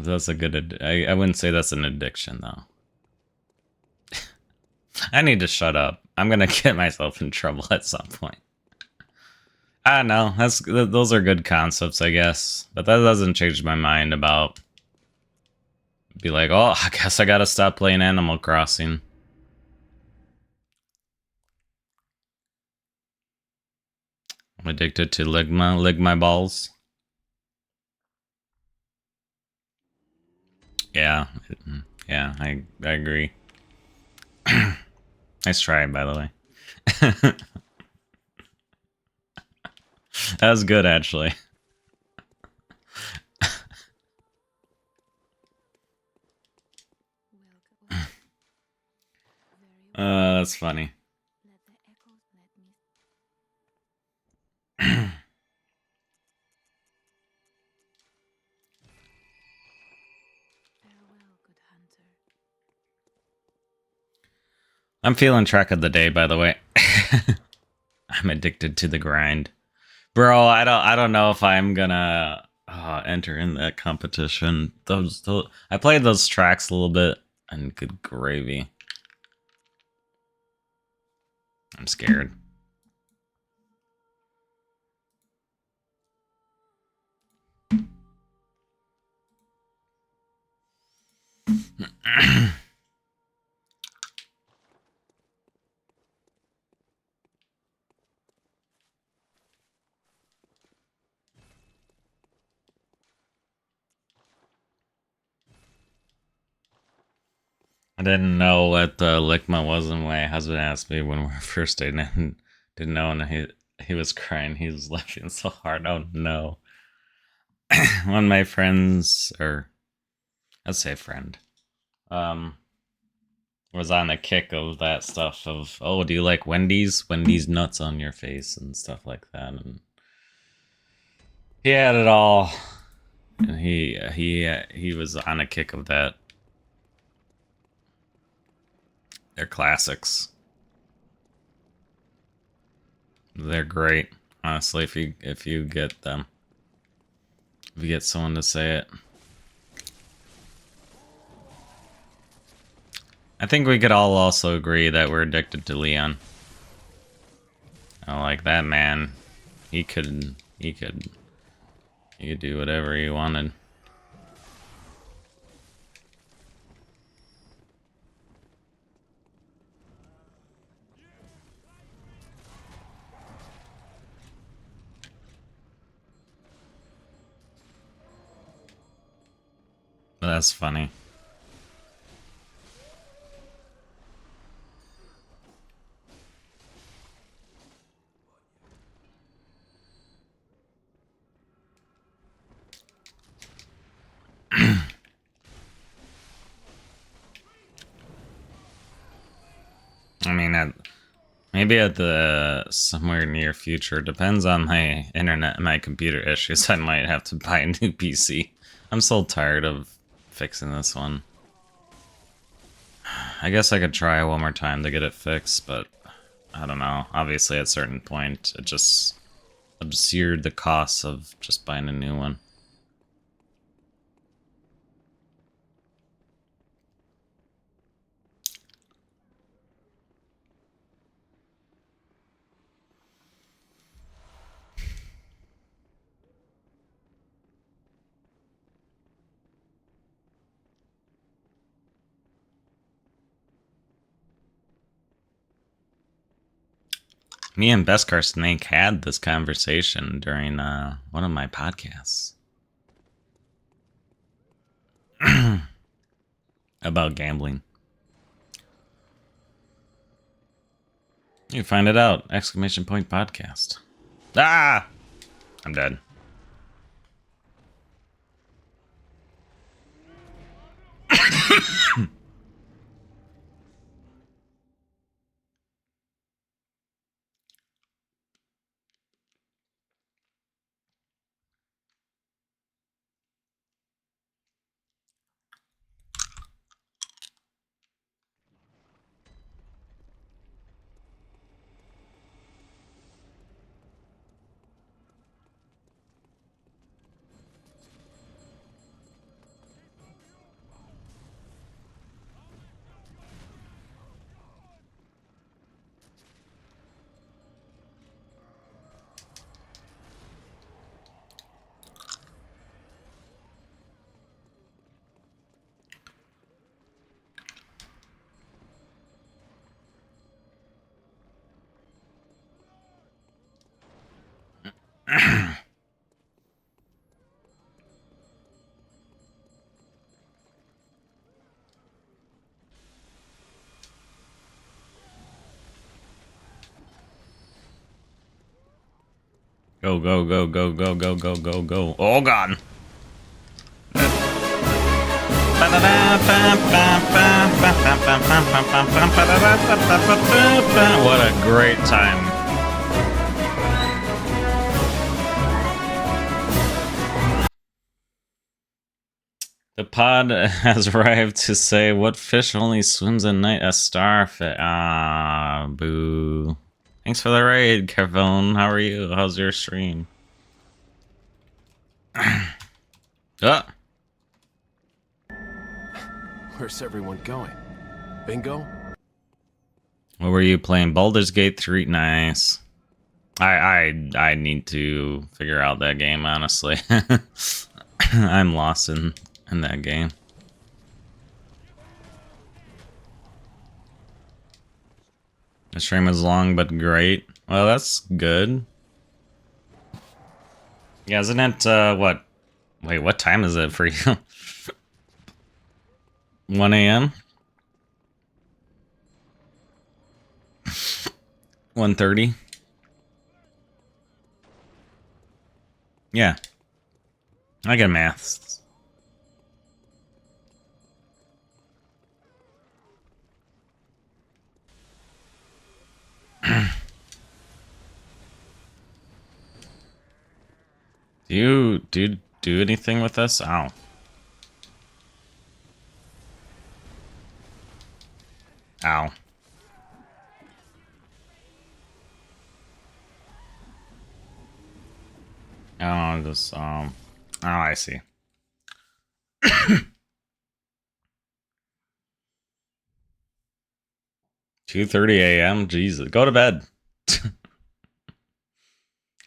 A: That's a good... I wouldn't say that's an addiction, though. I need to shut up. I'm gonna get myself in trouble at some point. I don't know. Those are good concepts, I guess. But that doesn't change my mind about... Be like, oh, I guess I gotta stop playing Animal Crossing. I'm addicted to Ligma. Lig my balls. Yeah. Yeah, I agree. Nice try, by the way. That was good, actually. That's funny. I'm feeling track of the day, by the way. I'm addicted to the grind. Bro, I don't know if I'm gonna enter in that competition. Those I played those tracks a little bit, and good gravy. I'm scared. I didn't know what Lickma was, and my husband asked me when we were first dating, and didn't know, and he was crying. He was laughing so hard. Oh no. One of my friends, or let's say friend, was on the kick of that stuff of, oh, do you like Wendy's? Wendy's nuts on your face and stuff like that. And he had it all, and he was on a kick of that. They're classics. They're great, honestly. If you get them, if you get someone to say it. I think we could all also agree that we're addicted to Leon. Like that man, he could do whatever he wanted. That's funny. I mean, maybe at the somewhere near future, depends on my internet and my computer issues. I might have to buy a new PC. I'm so tired of fixing this one. I guess I could try one more time to get it fixed, but I don't know. Obviously, at a certain point, it just absurd the cost of just buying a new one. Me and Beskar Snake had this conversation during one of my podcasts about gambling. You find it out! Exclamation point podcast. Ah! I'm dead. Go, go, go, go, go, go, go, go, go. Oh, God. What a great time. The pod has arrived to say, what fish only swims at night? A starfish. Ah, boo. Thanks for the raid, Kevin. How are you? How's your stream? Ah.
B: Where's everyone going? Bingo?
A: What were you playing? Baldur's Gate 3? Nice. I need to figure out that game, honestly. I'm lost in that game. The stream was long but great. Well, that's good. Yeah, isn't it what? Wait, what time is it for you? 1 a.m. 1:30. Yeah, I get maths. Do you do anything with this? Ow. Ow. Oh, just oh, I see. 2:30 a.m. Jesus, go to bed.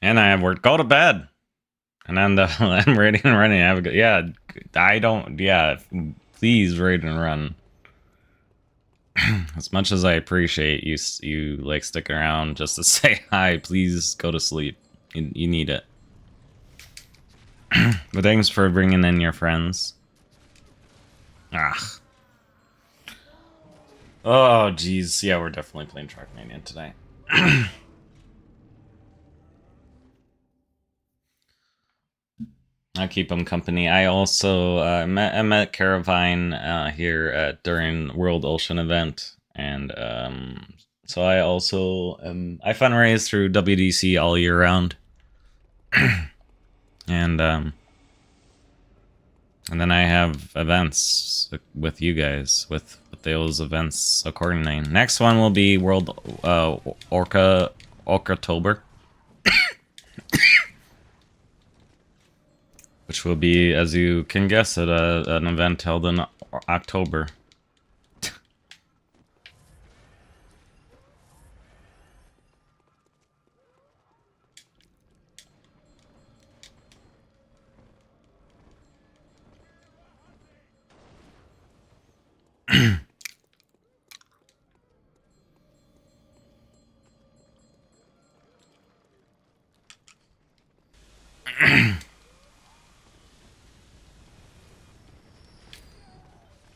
A: And I have work. Go to bed. And then I'm ready and running. I have a good, yeah. I don't. Yeah, please raid and run. As much as I appreciate you like sticking around just to say hi, please go to sleep. You need it. But thanks for bringing in your friends. Ah. Oh, geez. Yeah, we're definitely playing Trackmania today. I'll keep them company. I also met Caravine here during World Ocean event, and so I also I fundraise through WDC all year round, and then I have events with you guys with those events accordingly. Next one will be World Orcatober, which will be, as you can guess, at an event held in October.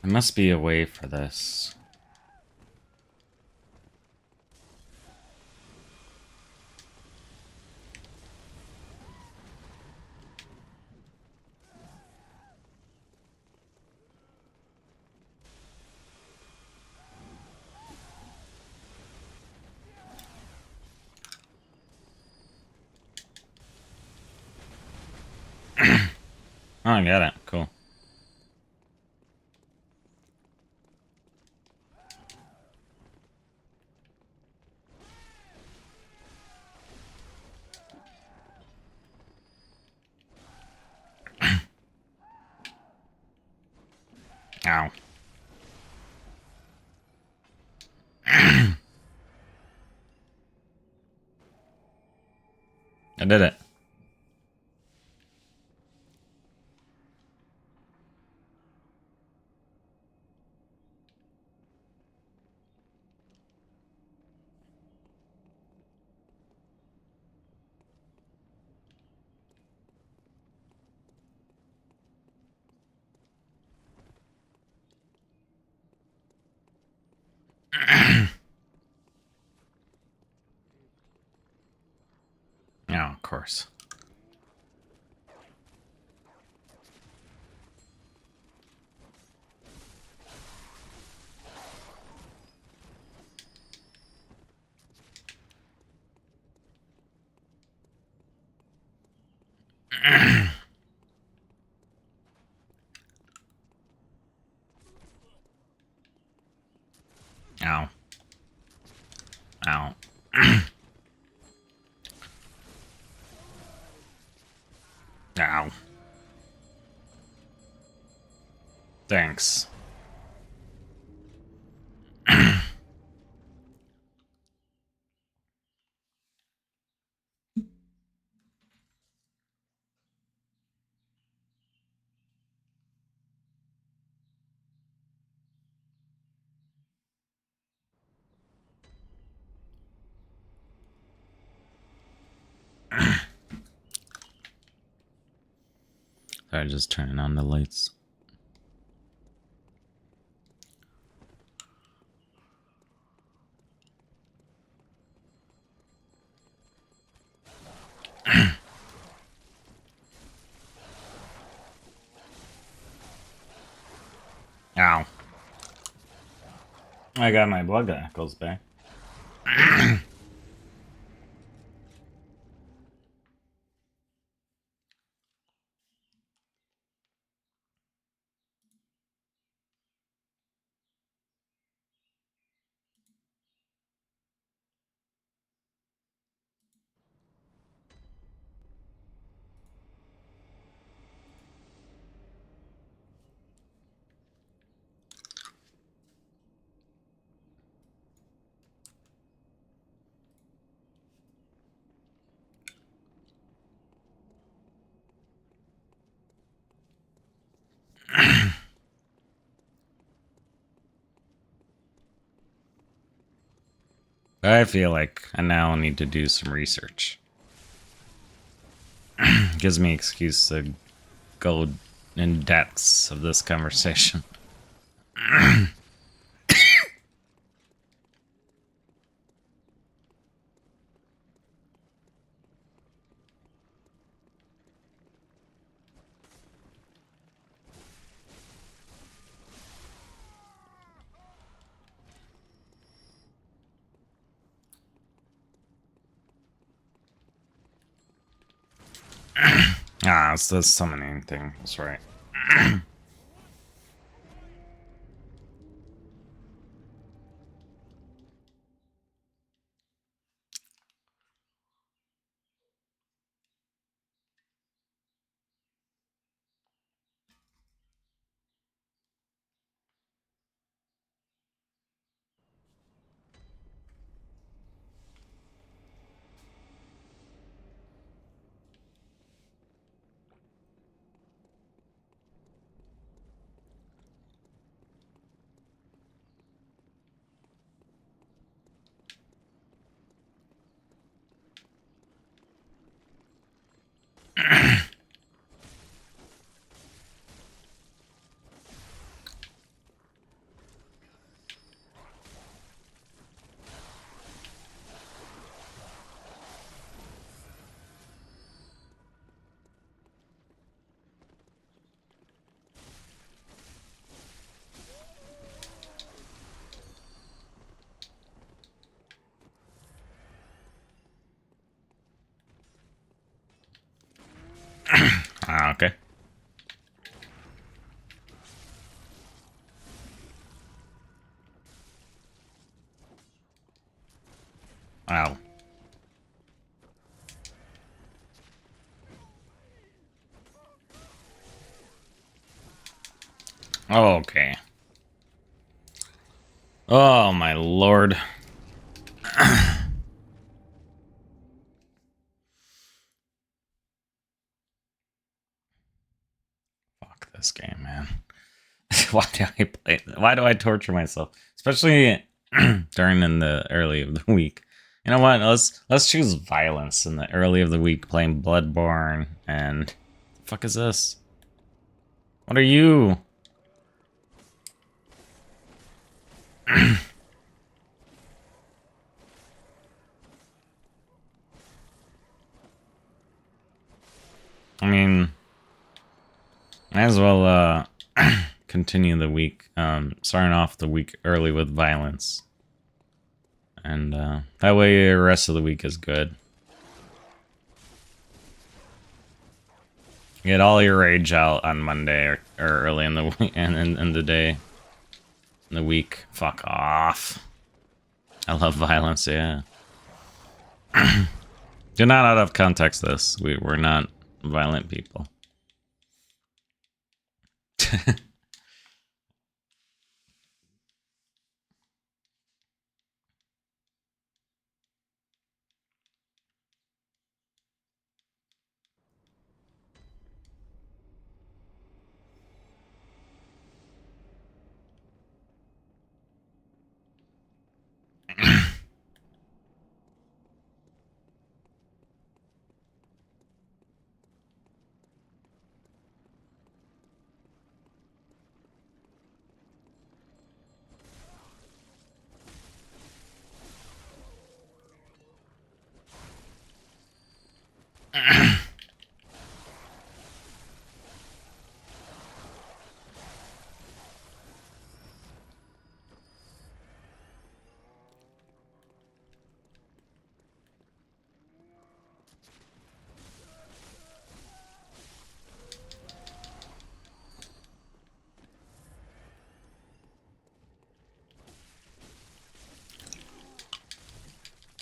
A: There must be a way for this. Oh, I got it. Cool. Ow. I did it. Oh, of course. Ow. Ow. Ow. Thanks. Sorry, just turning on the lights. Ow. I got my blood echoes back. I feel like I now need to do some research. Gives me excuse to go in depths of this conversation. It's the summoning thing. That's right. Okay. Wow. Okay. Oh my lord. Fuck this game, man. Why do I play? Why do I torture myself? Especially during in the early of the week. You know what? Let's choose violence in the early of the week playing Bloodborne and the fuck is this? What are you? I mean, might as well continue the week. Starting off the week early with violence. And that way the rest of the week is good. Get all your rage out on Monday or early in the week and in the day. In the week. Fuck off. I love violence, yeah. Do not out of context this. We're not violent people.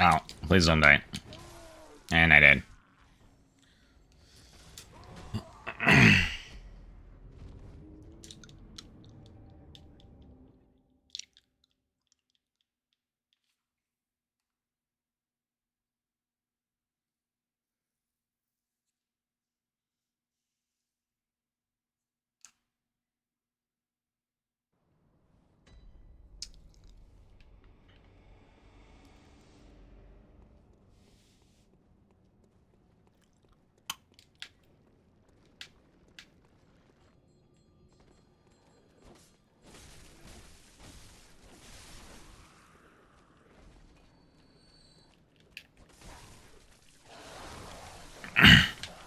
A: Oh, please don't die. And I did.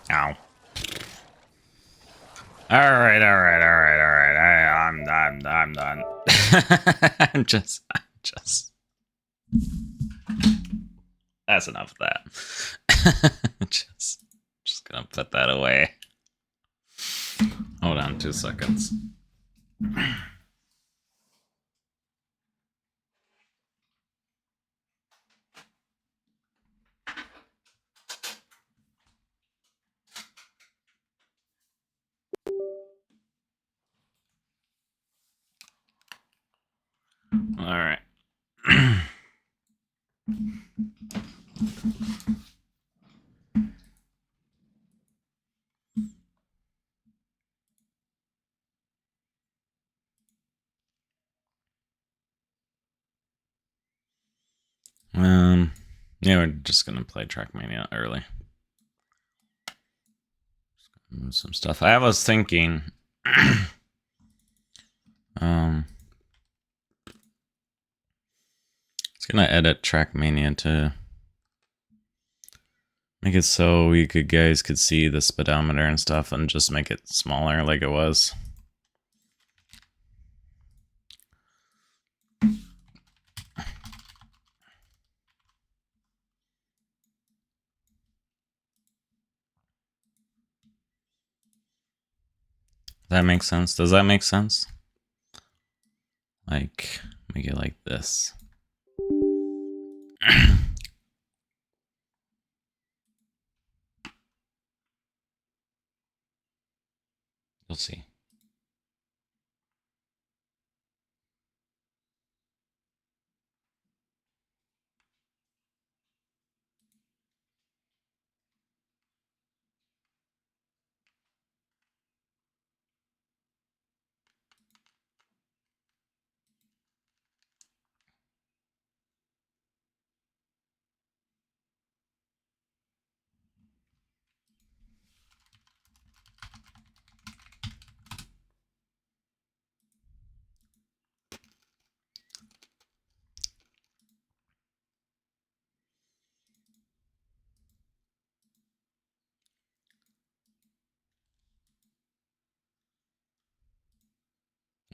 A: Ow. Alright. I'm done. I'm just. That's enough of that. just gonna put that away. Hold on 2 seconds. Alright. Yeah, we're just gonna play Trackmania early. Move some stuff. I was thinking, it's gonna edit Trackmania to make it so you guys could see the speedometer and stuff, and just make it smaller like it was. That makes sense. Does that make sense? Like, make it like this. You'll see.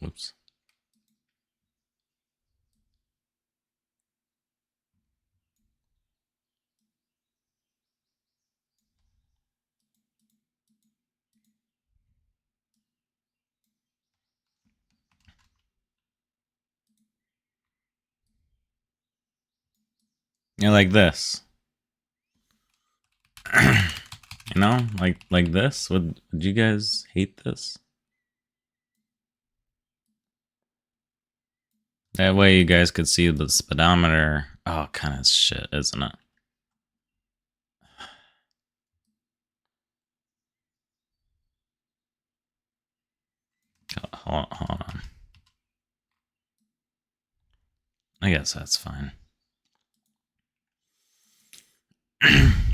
A: Whoops. Yeah, like this. You know, like this. Would you guys hate this? That way you guys could see the speedometer. Oh, kind of shit, isn't it? Hold on. I guess that's fine.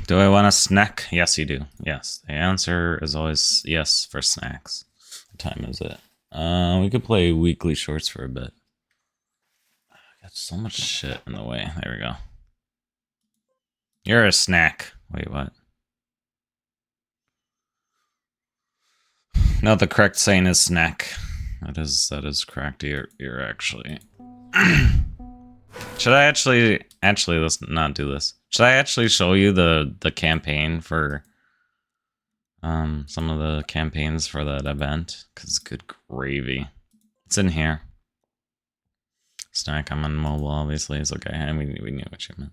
A: Do I want a snack? Yes, you do. Yes. The answer is always yes for snacks. What time is it? We could play weekly shorts for a bit. I got so much shit in the way. There we go. You're a snack. Wait, what? No, the correct saying is snack. That is correct. You're actually. Should I actually let's not do this. Should I actually show you the campaign for some of the campaigns for that event? Cause good gravy. It's in here. Snack, I'm on mobile, obviously. It's okay. I mean, we knew what you meant.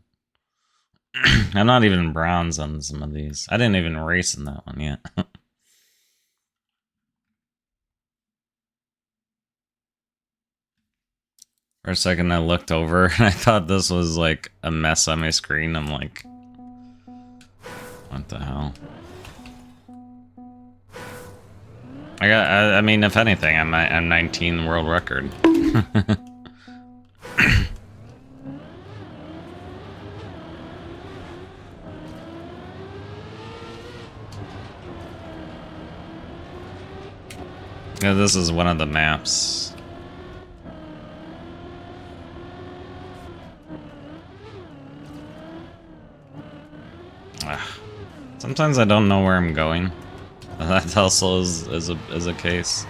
A: I'm not even bronze on some of these. I didn't even race in that one yet. For a second, I looked over and I thought this was like a mess on my screen. I'm like, what the hell? I mean, if anything, I'm 19 world record. Yeah, this is one of the maps. Sometimes I don't know where I'm going. That also is a case.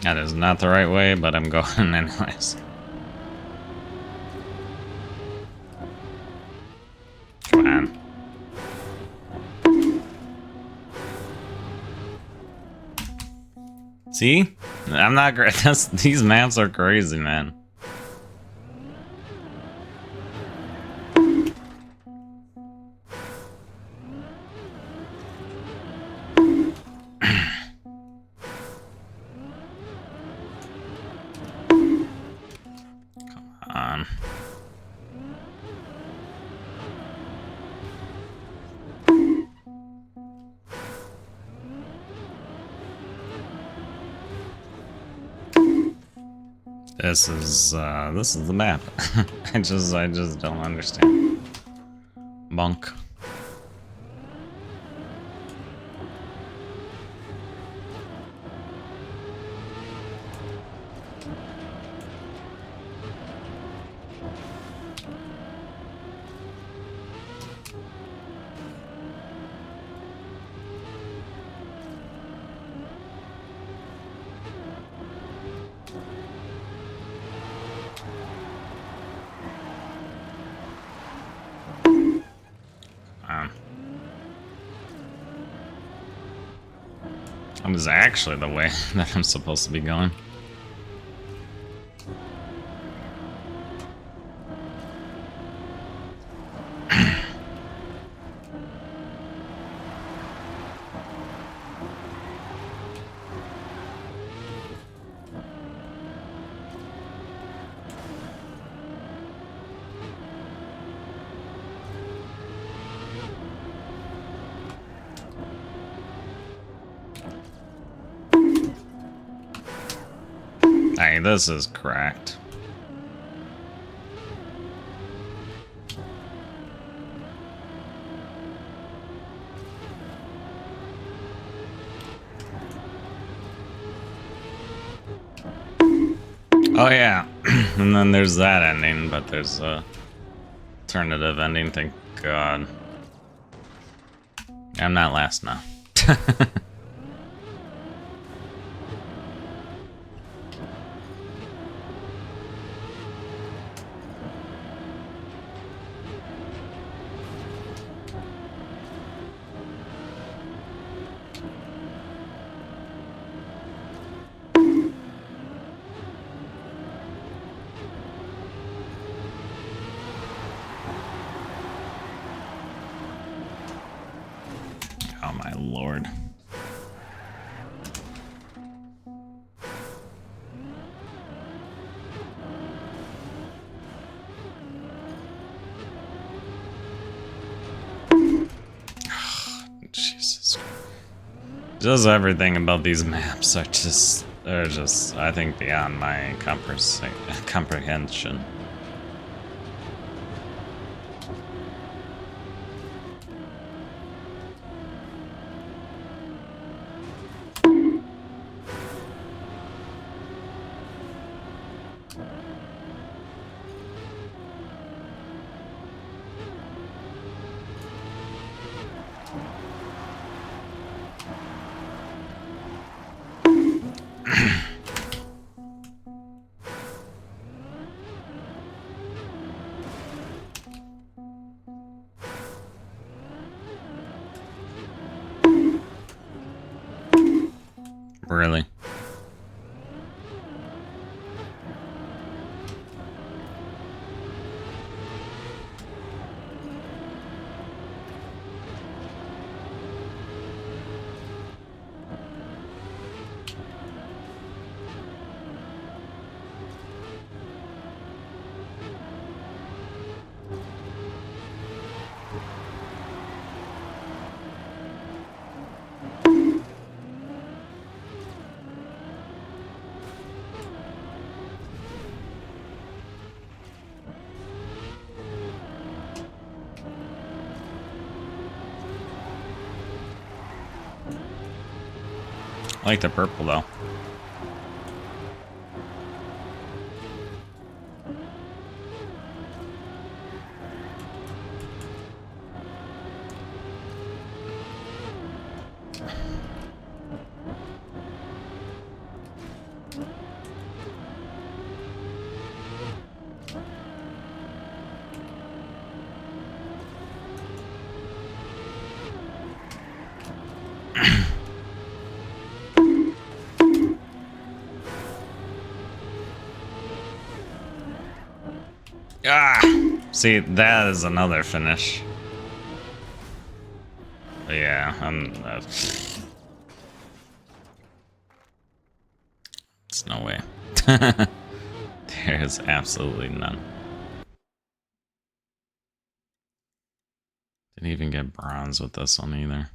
A: That is not the right way, but I'm going anyways. Come on. See? I'm not great. These maps are crazy, man. Come on. This is the map. I just don't understand. Monk. That is actually the way that I'm supposed to be going. Hey, this is cracked. Oh yeah, and then there's that ending, but there's a alternative ending. Thank God. I'm not last now. Oh my lord. Jesus. Just everything about these maps are just, they're just, I think, beyond my comprehension. Really? I like the purple though. Ah! See, that is another finish. But yeah, it's no way. There is absolutely none. Didn't even get bronze with this one either.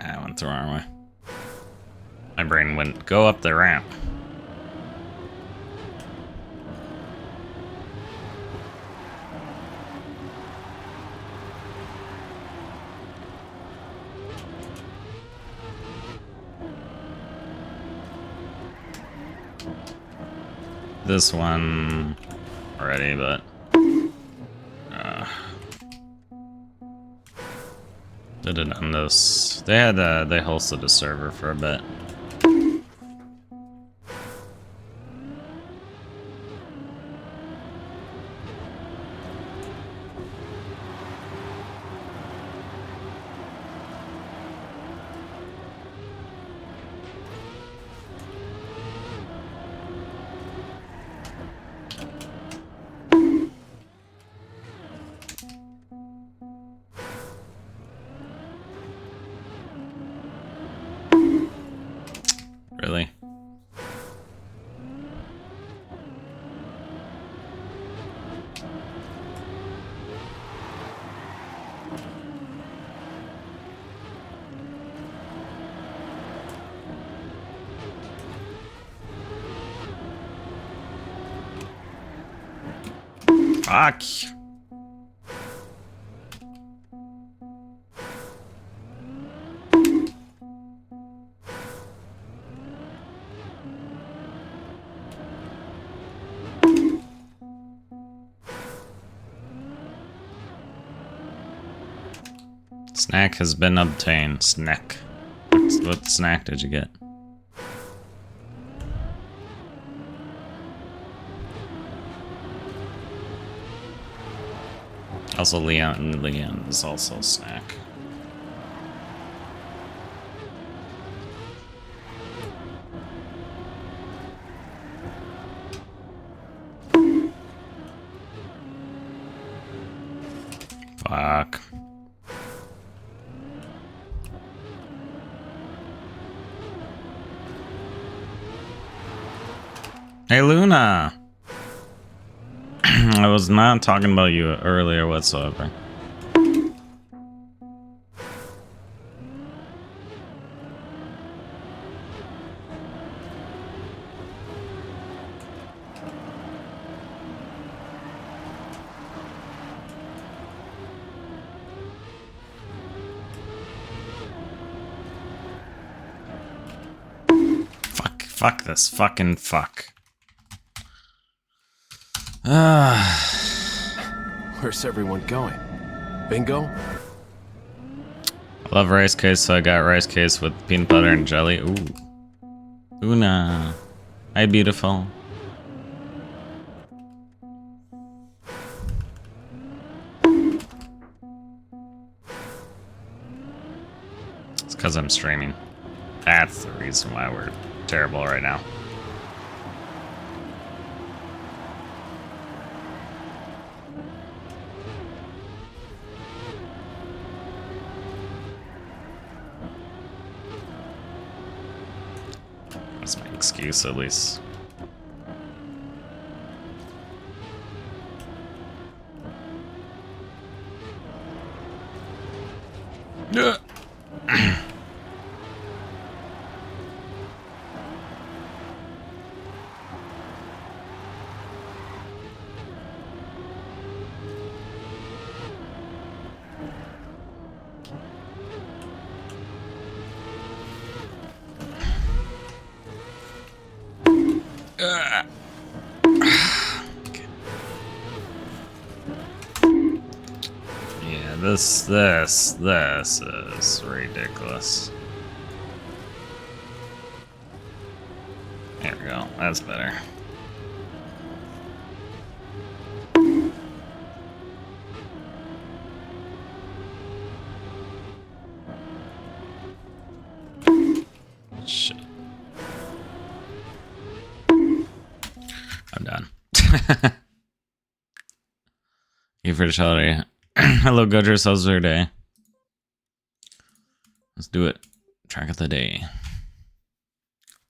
A: I went the wrong way. My brain went, go up the ramp. This one already, but did it on this. They had they hosted a server for a bit. Really? Fuck. Snack has been obtained. Snack. What snack did you get? Also, Leon is also a snack. Fuck. Hey, Luna! I was not talking about you earlier whatsoever. Fuck this fucking fuck.
B: Where's everyone going? Bingo?
A: I love rice cake, so I got rice cake with peanut butter and jelly. Ooh. Una. Hi, beautiful. It's because I'm streaming. That's the reason why we're terrible right now. That's my excuse, at least. Yeah, this is ridiculous. There we go. That's better. Shit. I'm done. Thank you for the shout. Hello, Gudrus. How's your day? Let's do it. Track of the day.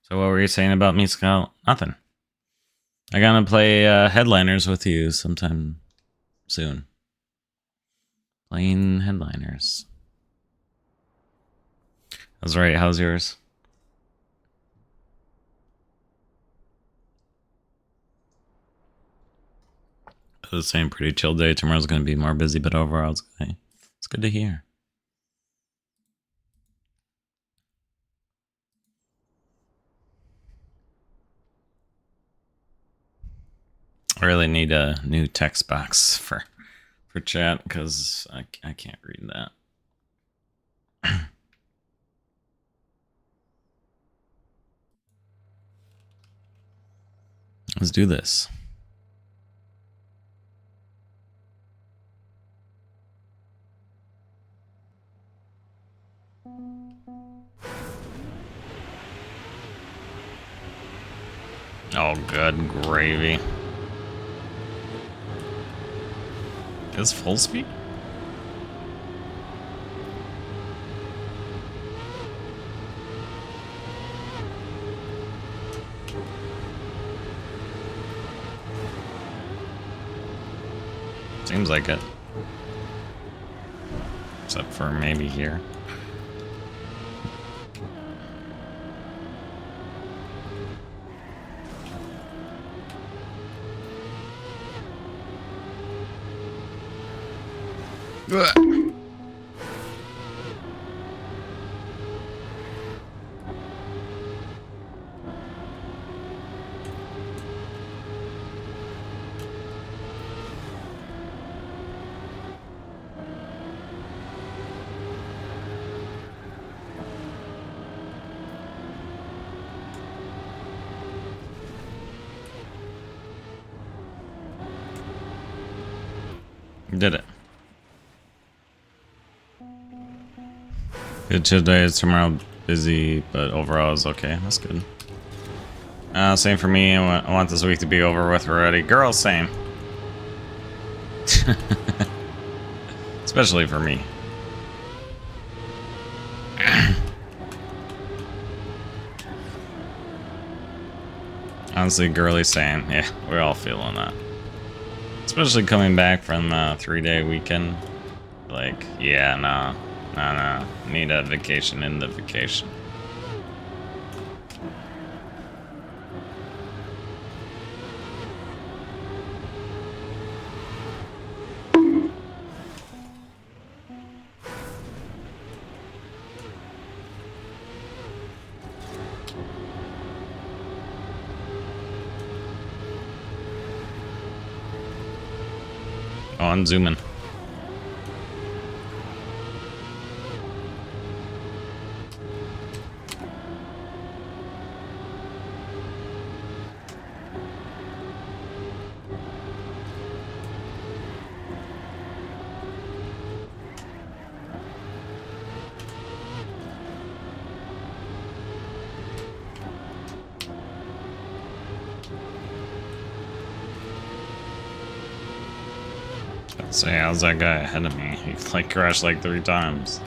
A: So what were you saying about me, Scout? Nothing. I gotta play Headliners with you sometime soon. Playing Headliners. That's right. How's yours? I was saying pretty chill day. Tomorrow's gonna be more busy, but overall it's good to hear. I really need a new text box for chat because I can't read that. Let's do this. Oh, good gravy. Is full speed? Seems like it. Except for maybe here. Ugh. Did it. Good today, tomorrow busy, but overall is okay. That's good. Same for me. I want this week to be over with already. Girl, same. Especially for me. Honestly, girly saying, yeah, we're all feeling that. Especially coming back from a 3-day weekend. Like, yeah, nah. Need a vacation in the vacation. Oh, I'm zooming. So yeah, how's that guy ahead of me? He like crashed like 3 times.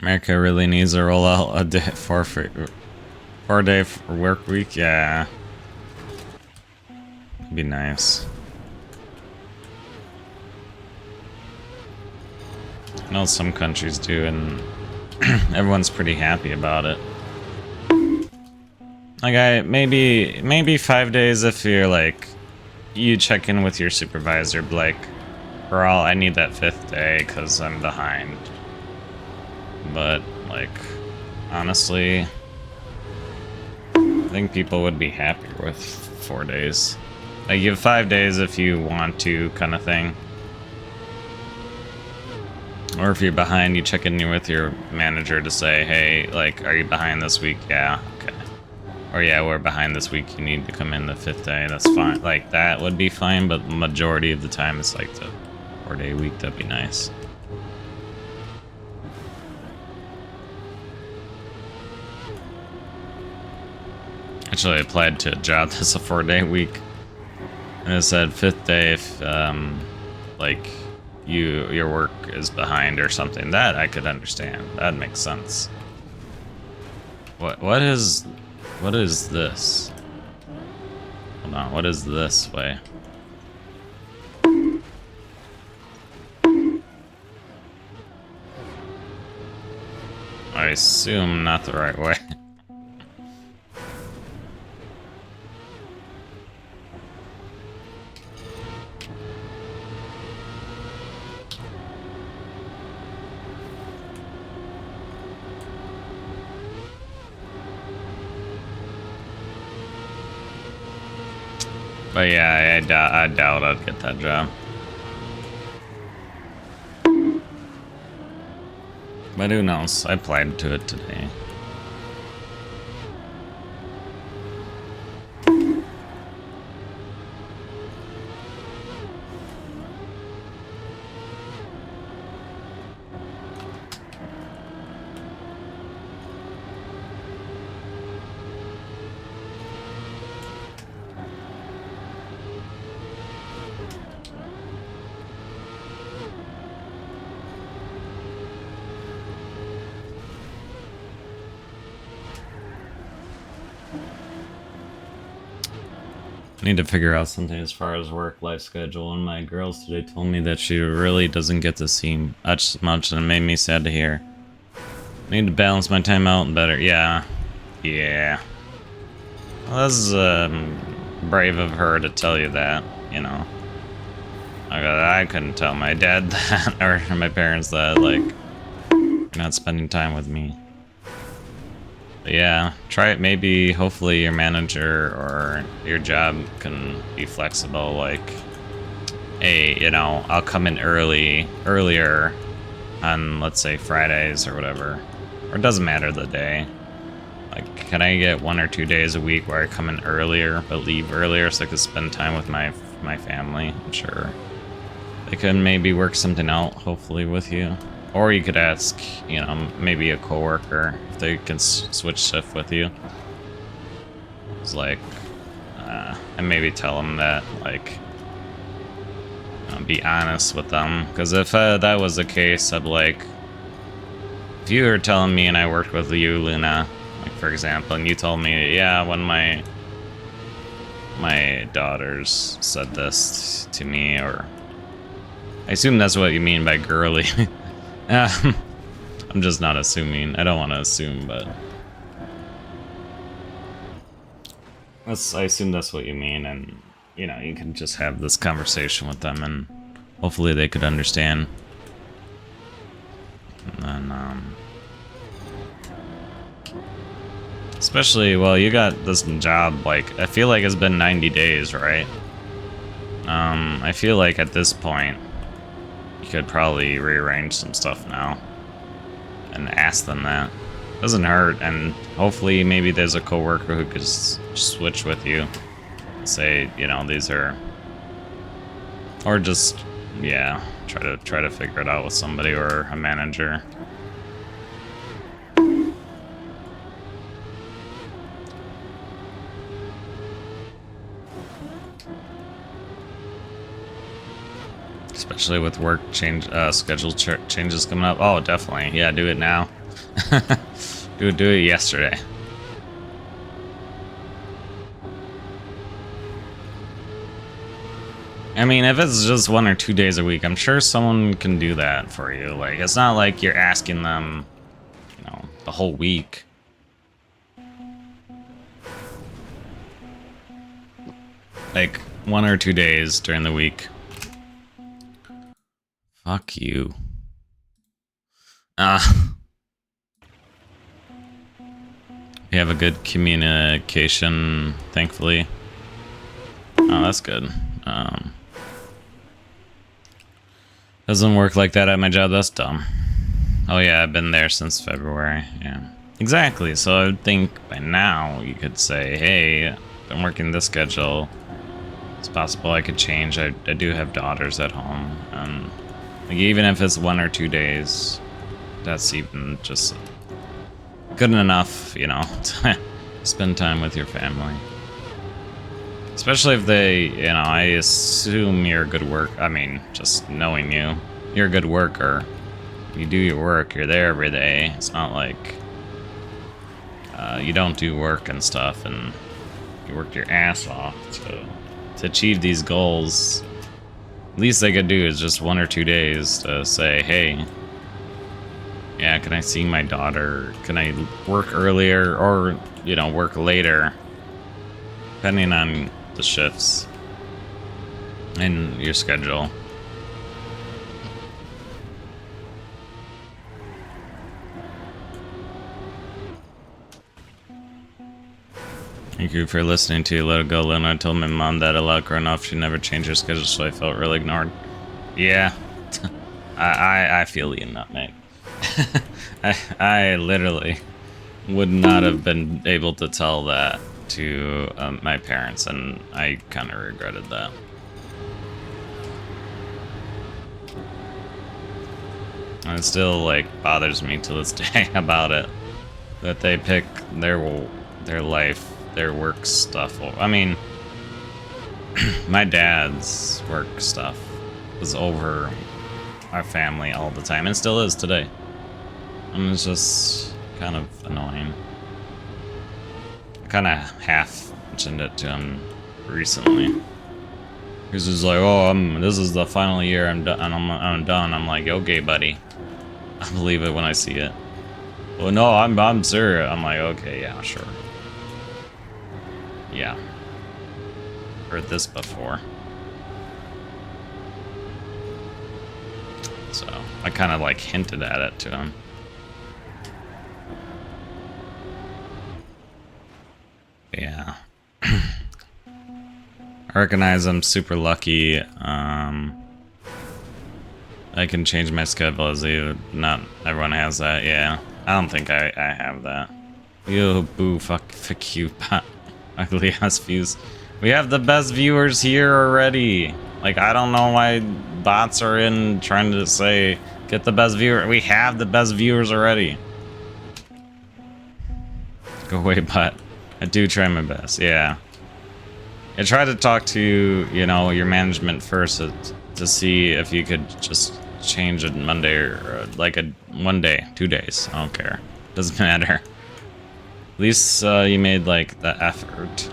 A: America really needs to roll out a 4-day work week. Yeah, it'd be nice. I know some countries do, and everyone's pretty happy about it. Like, maybe 5 days if you're like, you check in with your supervisor, like, for all, I need that 5th day because I'm behind. But, like, honestly, I think people would be happier with 4 days. Like, you have 5 days if you want to, kind of thing. Or if you're behind, you check in with your manager to say, hey, like, are you behind this week? Yeah, okay. Or yeah, we're behind this week, you need to come in the 5th day, that's fine. Like, that would be fine, but the majority of the time it's like the 4-day week, that'd be nice. Actually, I applied to a job that's a 4-day week. And it said 5th day if, like, your work is behind or something. That I could understand. That makes sense. What is this? Hold on, what is this way? I assume not the right way. But yeah, I doubt I'd get that job. But who knows? I applied to it today. I need to figure out something as far as work-life schedule, and my girls today told me that she really doesn't get to see much, and it made me sad to hear. I need to balance my time out better. Yeah. Yeah. Well, that's brave of her to tell you that, you know. I couldn't tell my dad that, or my parents that, like, you're not spending time with me. But yeah, try it. Maybe, hopefully, your manager or your job can be flexible. Like, hey, you know, I'll come in earlier on, let's say, Fridays or whatever. Or it doesn't matter the day. Like, can I get 1 or 2 days a week where I come in earlier but leave earlier so I could spend time with my family? I'm sure they can maybe work something out, hopefully, with you. Or you could ask, you know, maybe a coworker if they can switch shift with you. It's like, and maybe tell them that, like, you know, be honest with them. Because if that was the case, I'd like, if you were telling me and I worked with you, Luna, like for example, and you told me, yeah, when my daughters said this to me, or I assume that's what you mean by girly. I'm just not assuming. I don't want to assume, but I assume that's what you mean, and you know, you can just have this conversation with them, and hopefully they could understand. And then, especially, well, you got this job, like, I feel like it's been 90 days, right? I feel like at this point, you could probably rearrange some stuff now and ask them that. Doesn't hurt, and hopefully maybe there's a coworker who could switch with you. Say, you know, these are, or just, yeah, try to figure it out with somebody or a manager. Especially with work schedule changes coming up. Oh, definitely. Yeah, do it now. do it yesterday. I mean, if it's just 1 or 2 days a week, I'm sure someone can do that for you. Like, it's not like you're asking them, you know, the whole week. Like, 1 or 2 days during the week. Fuck you. We have a good communication, thankfully. Oh, that's good. Doesn't work like that at my job, that's dumb. Oh yeah, I've been there since February, yeah. Exactly, so I would think by now you could say, hey, I'm working this schedule. It's possible I could change. I do have daughters at home, and like, even if it's 1 or 2 days, that's even just good enough, you know, to spend time with your family. Especially if they, you know, I assume you're a good I mean, just knowing you, you're a good worker. You do your work, you're there every day. It's not like you don't do work and stuff, and you worked your ass off to achieve these goals. Least they could do is just 1 or 2 days to say, hey, yeah, can I see my daughter? Can I work earlier, or, you know, work later, depending on the shifts and your schedule. Thank you for listening to Let It Go, Luna. I told my mom that a lot growing up. She never changed her schedule, so I felt really ignored. Yeah, I feel you, nutmeg. I literally would not have been able to tell that to my parents, and I kind of regretted that. And it still, like, bothers me to this day about it, that they pick their life, their work stuff. I mean, my dad's work stuff was over our family all the time, and still is today. And it's just kind of annoying. I kind of half mentioned it to him recently. He's just like, oh, this is the final year, I'm done. I'm done. I'm like, okay, buddy. I believe it when I see it. Well, no, I'm serious. I'm like, okay, yeah, sure. Yeah. Heard this before. So, I kind of like hinted at it to him. Yeah. I recognize I'm super lucky. I can change my schedule as not everyone has that. Yeah, I don't think I have that. Yo, boo, fuck you, ugly ass views. We have the best viewers here already. Like, I don't know why bots are in trying to say get the best viewer. We have the best viewers already. Go away, bot. I do try my best. Yeah. I try to talk to, you know, your management first to see if you could just change it Monday or like a 1 day, 2 days. I don't care. Doesn't matter. At least you made like the effort.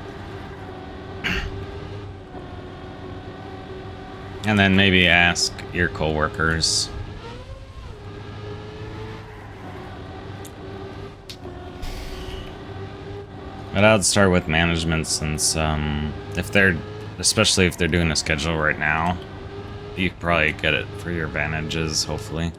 A: And then maybe ask your coworkers. But I'd start with management since if they're, especially if they're doing a schedule right now, you could probably get it for your advantages, hopefully.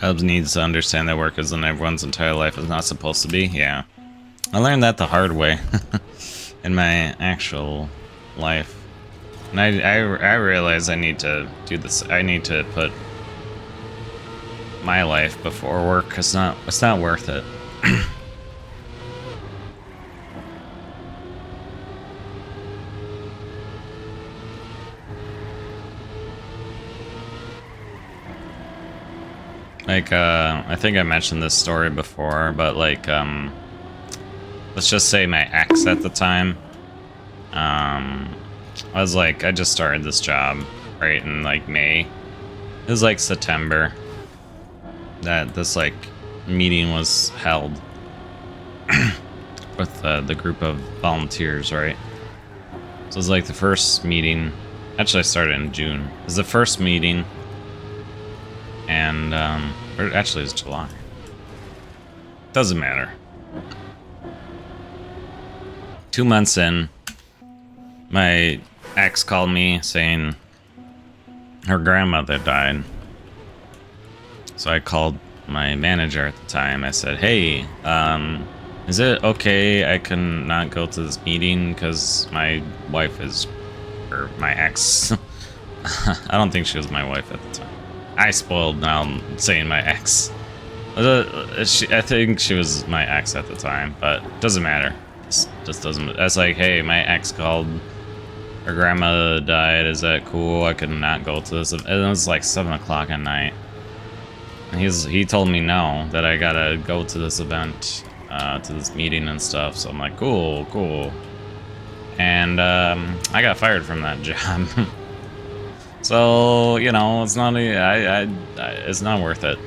A: Jobs needs to understand that work isn't everyone's entire life is not supposed to be. Yeah. I learned that the hard way in my actual life. And I realize I need to do this. I need to put my life before work. It's not worth it. Like, I think I mentioned this story before, but like, let's just say my ex at the time, I was like, I just started this job, right, in like May. It was like September that this like meeting was held with the group of volunteers, right? So it was like the first meeting. Actually, I started in June. It was the first meeting. And, or actually it's July. Doesn't matter. 2 months in, my ex called me saying her grandmother died. So I called my manager at the time. I said, hey, is it okay I can not go to this meeting because my wife is, or my ex, I don't think she was my wife at the time. I spoiled now saying my ex. I think she was my ex at the time, but it doesn't matter. It just doesn't. That's like, hey, my ex called. Her grandma died. Is that cool? I could not go to this. And it was like 7 o'clock at night. And he told me no, that I gotta go to this event, to this meeting and stuff. So I'm like, cool. And I got fired from that job. So, you know, it's not it's not worth it.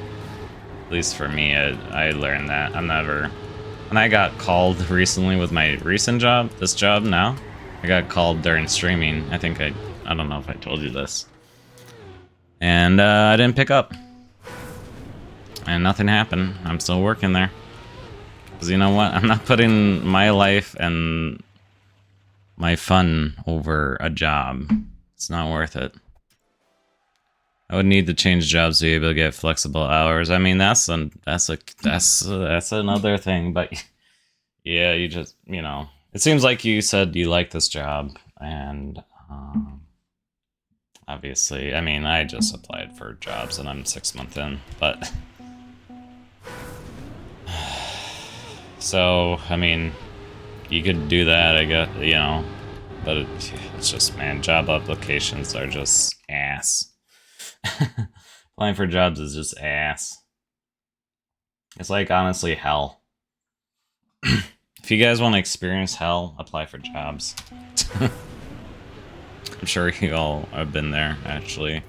A: At least for me, I learned that. I'm never... When I got called recently with my recent job, this job now, I got called during streaming. I think I don't know if I told you this. And I didn't pick up. And nothing happened. I'm still working there. Because you know what? I'm not putting my life and my fun over a job. It's not worth it. I would need to change jobs to be able to get flexible hours. I mean, that's another thing. But yeah, you just, you know, it seems like you said you like this job, and obviously, I mean, I just applied for jobs and I'm 6 months in, but so I mean, you could do that, I guess, you know, but it's just, man, job applications are just ass. Applying for jobs is just ass. It's like, honestly, hell. If you guys want to experience hell, apply for jobs. I'm sure you all have been there, actually.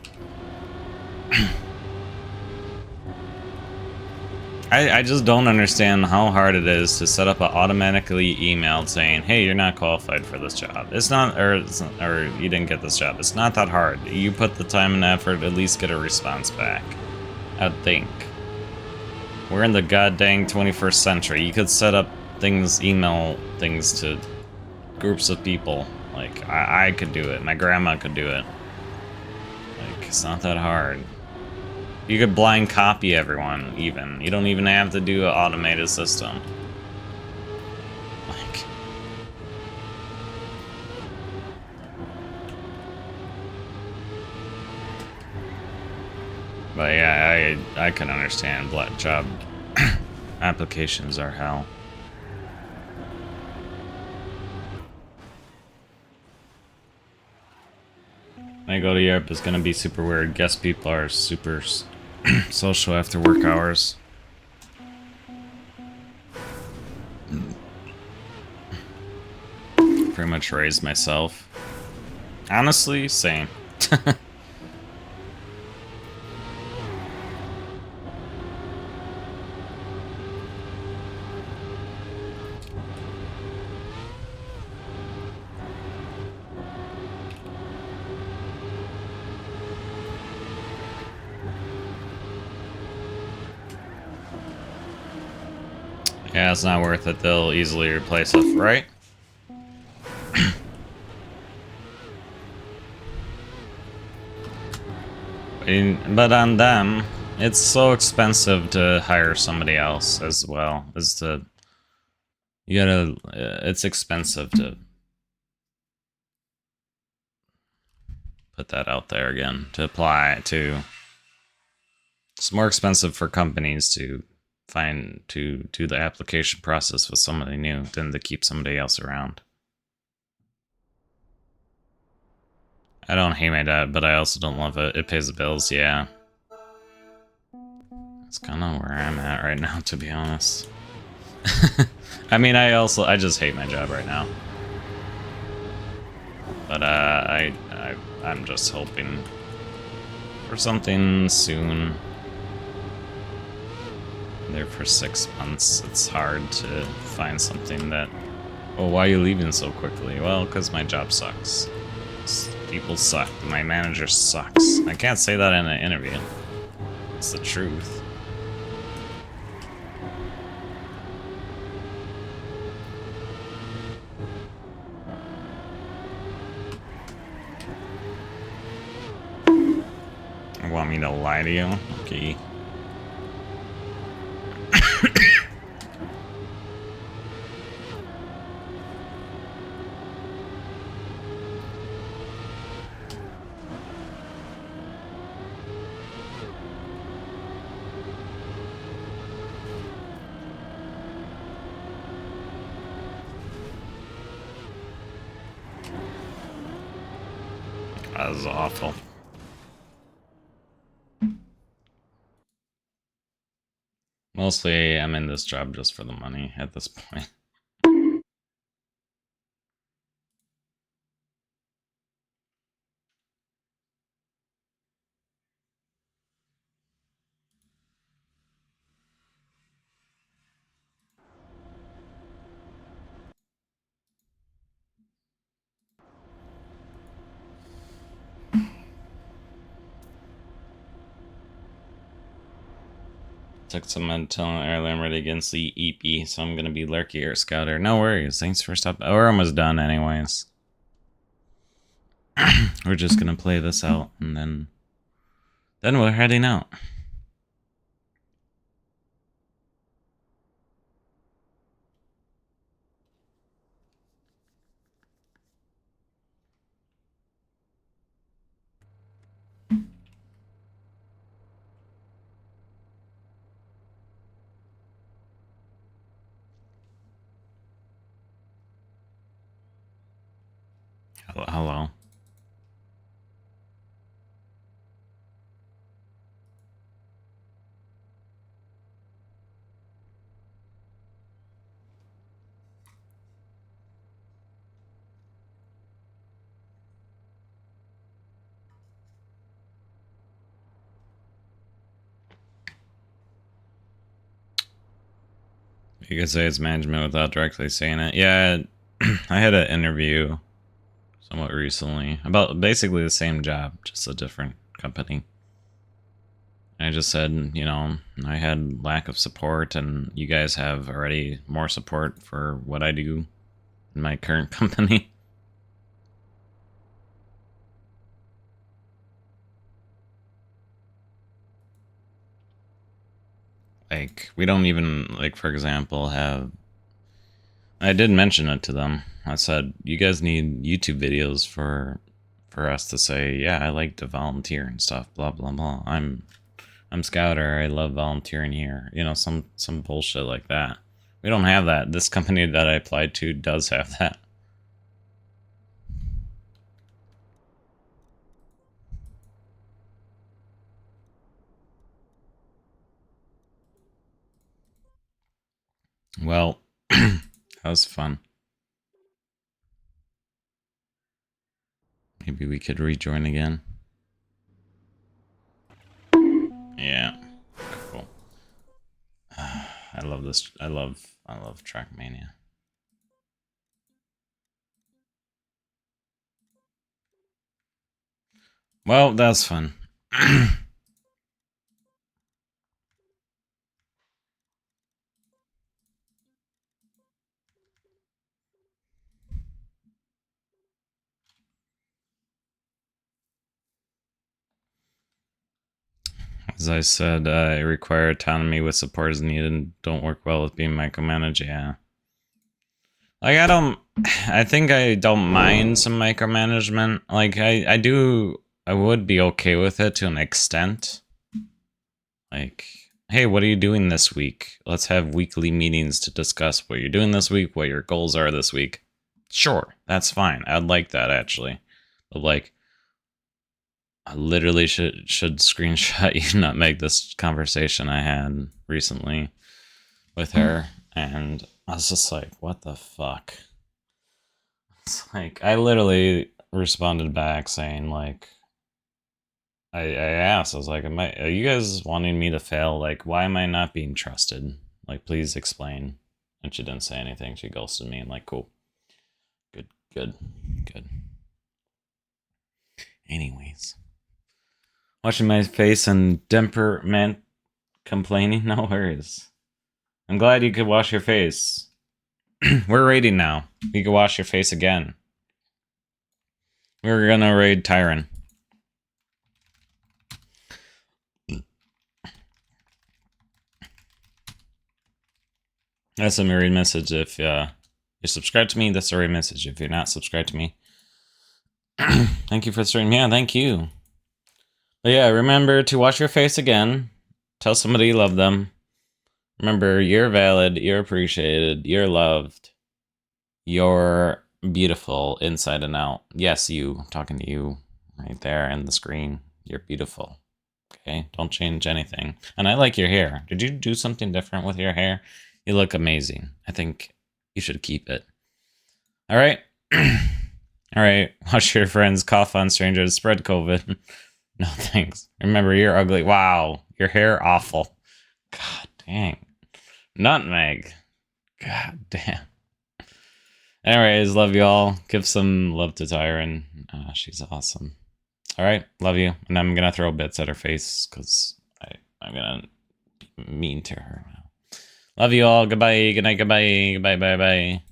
A: I just don't understand how hard it is to set up an automatically emailed saying, hey, you're not qualified for this job. It's not, or you didn't get this job. It's not that hard. You put the time and effort, at least get a response back. I'd think. We're in the goddamn 21st century. You could set up things, email things to groups of people. Like, I could do it. My grandma could do it. Like, it's not that hard. You could blind copy everyone, even. You don't even have to do an automated system. Like... But yeah, I can understand black job applications are hell. When I go to Europe, it's gonna be super weird. Guess people are super social after work hours. Pretty much raised myself. Honestly, same. Yeah, it's not worth it. They'll easily replace us, right? But on them, it's so expensive to hire somebody else as well. You gotta, it's expensive to put that out there again, to apply to. It's more expensive for companies to do the application process with somebody new than to keep somebody else around. I don't hate my dad, but I also don't love it. It pays the bills, yeah. That's kind of where I'm at right now, to be honest. I mean, I just hate my job right now. But I'm just hoping for something soon. I'm there for 6 months. It's hard to find something that... Oh, why are you leaving so quickly? Well, because my job sucks. People suck. My manager sucks. I can't say that in an interview. It's the truth. You want me to lie to you? Okay. That was awful. Mostly, I'm in this job just for the money at this point. Took some mental earlier. I'm ready against the EP, so I'm gonna be Lurky or Scouter. No worries. Thanks for stopping. We're almost done, anyways. We're just gonna play this out, and then we're heading out. Hello. You could say it's management without directly saying it. Yeah, I had an interview somewhat recently about basically the same job, just a different company. I just said, you know, I had lack of support, and you guys have already more support for what I do in my current company. Like, we don't even, like, for example, have... I did mention it to them. I said, you guys need YouTube videos for us to say, yeah, I like to volunteer and stuff, blah, blah, blah. I'm Scouter, I love volunteering here. You know, some bullshit like that. We don't have that. This company that I applied to does have that. Well, that was fun. Maybe we could rejoin again. Yeah. Cool. I love this. I love Trackmania. Well, that's fun. As I said, I require autonomy with support as needed and don't work well with being micromanaged. Yeah. Like, I think I don't mind some micromanagement. Like, I would be okay with it to an extent. Like, hey, what are you doing this week? Let's have weekly meetings to discuss what you're doing this week, what your goals are this week. Sure, that's fine. I'd like that, actually. But, like, I literally should screenshot you, not make this conversation I had recently with her, and I was just like, what the fuck? It's like, I literally responded back saying, like, I asked, I was like, are you guys wanting me to fail? Like, why am I not being trusted? Like, please explain. And she didn't say anything. She ghosted me. I'm like, cool. Good. Anyways. Watching my face and temperament complaining? No worries. I'm glad you could wash your face. We're raiding now. You can wash your face again. We're gonna raid Tyron. That's a raid message if you're subscribed to me. That's a raid message if you're not subscribed to me. Thank you for the stream. Yeah, thank you. But yeah, remember to wash your face again. Tell somebody you love them. Remember, you're valid, you're appreciated, you're loved. You're beautiful inside and out. Yes, you. I'm talking to you right there in the screen. You're beautiful. Okay? Don't change anything. And I like your hair. Did you do something different with your hair? You look amazing. I think you should keep it. All right? All right. Wash your friends, cough on strangers, spread COVID. No thanks. Remember, you're ugly. Wow. Your hair awful. God dang. Nutmeg. God damn. Anyways, love y'all. Give some love to Tyron. She's awesome. All right, love you. And I'm gonna throw bits at her face because I'm gonna be mean to her now. Love you all. Goodbye. Good night. Goodbye. Goodbye. Bye. Bye.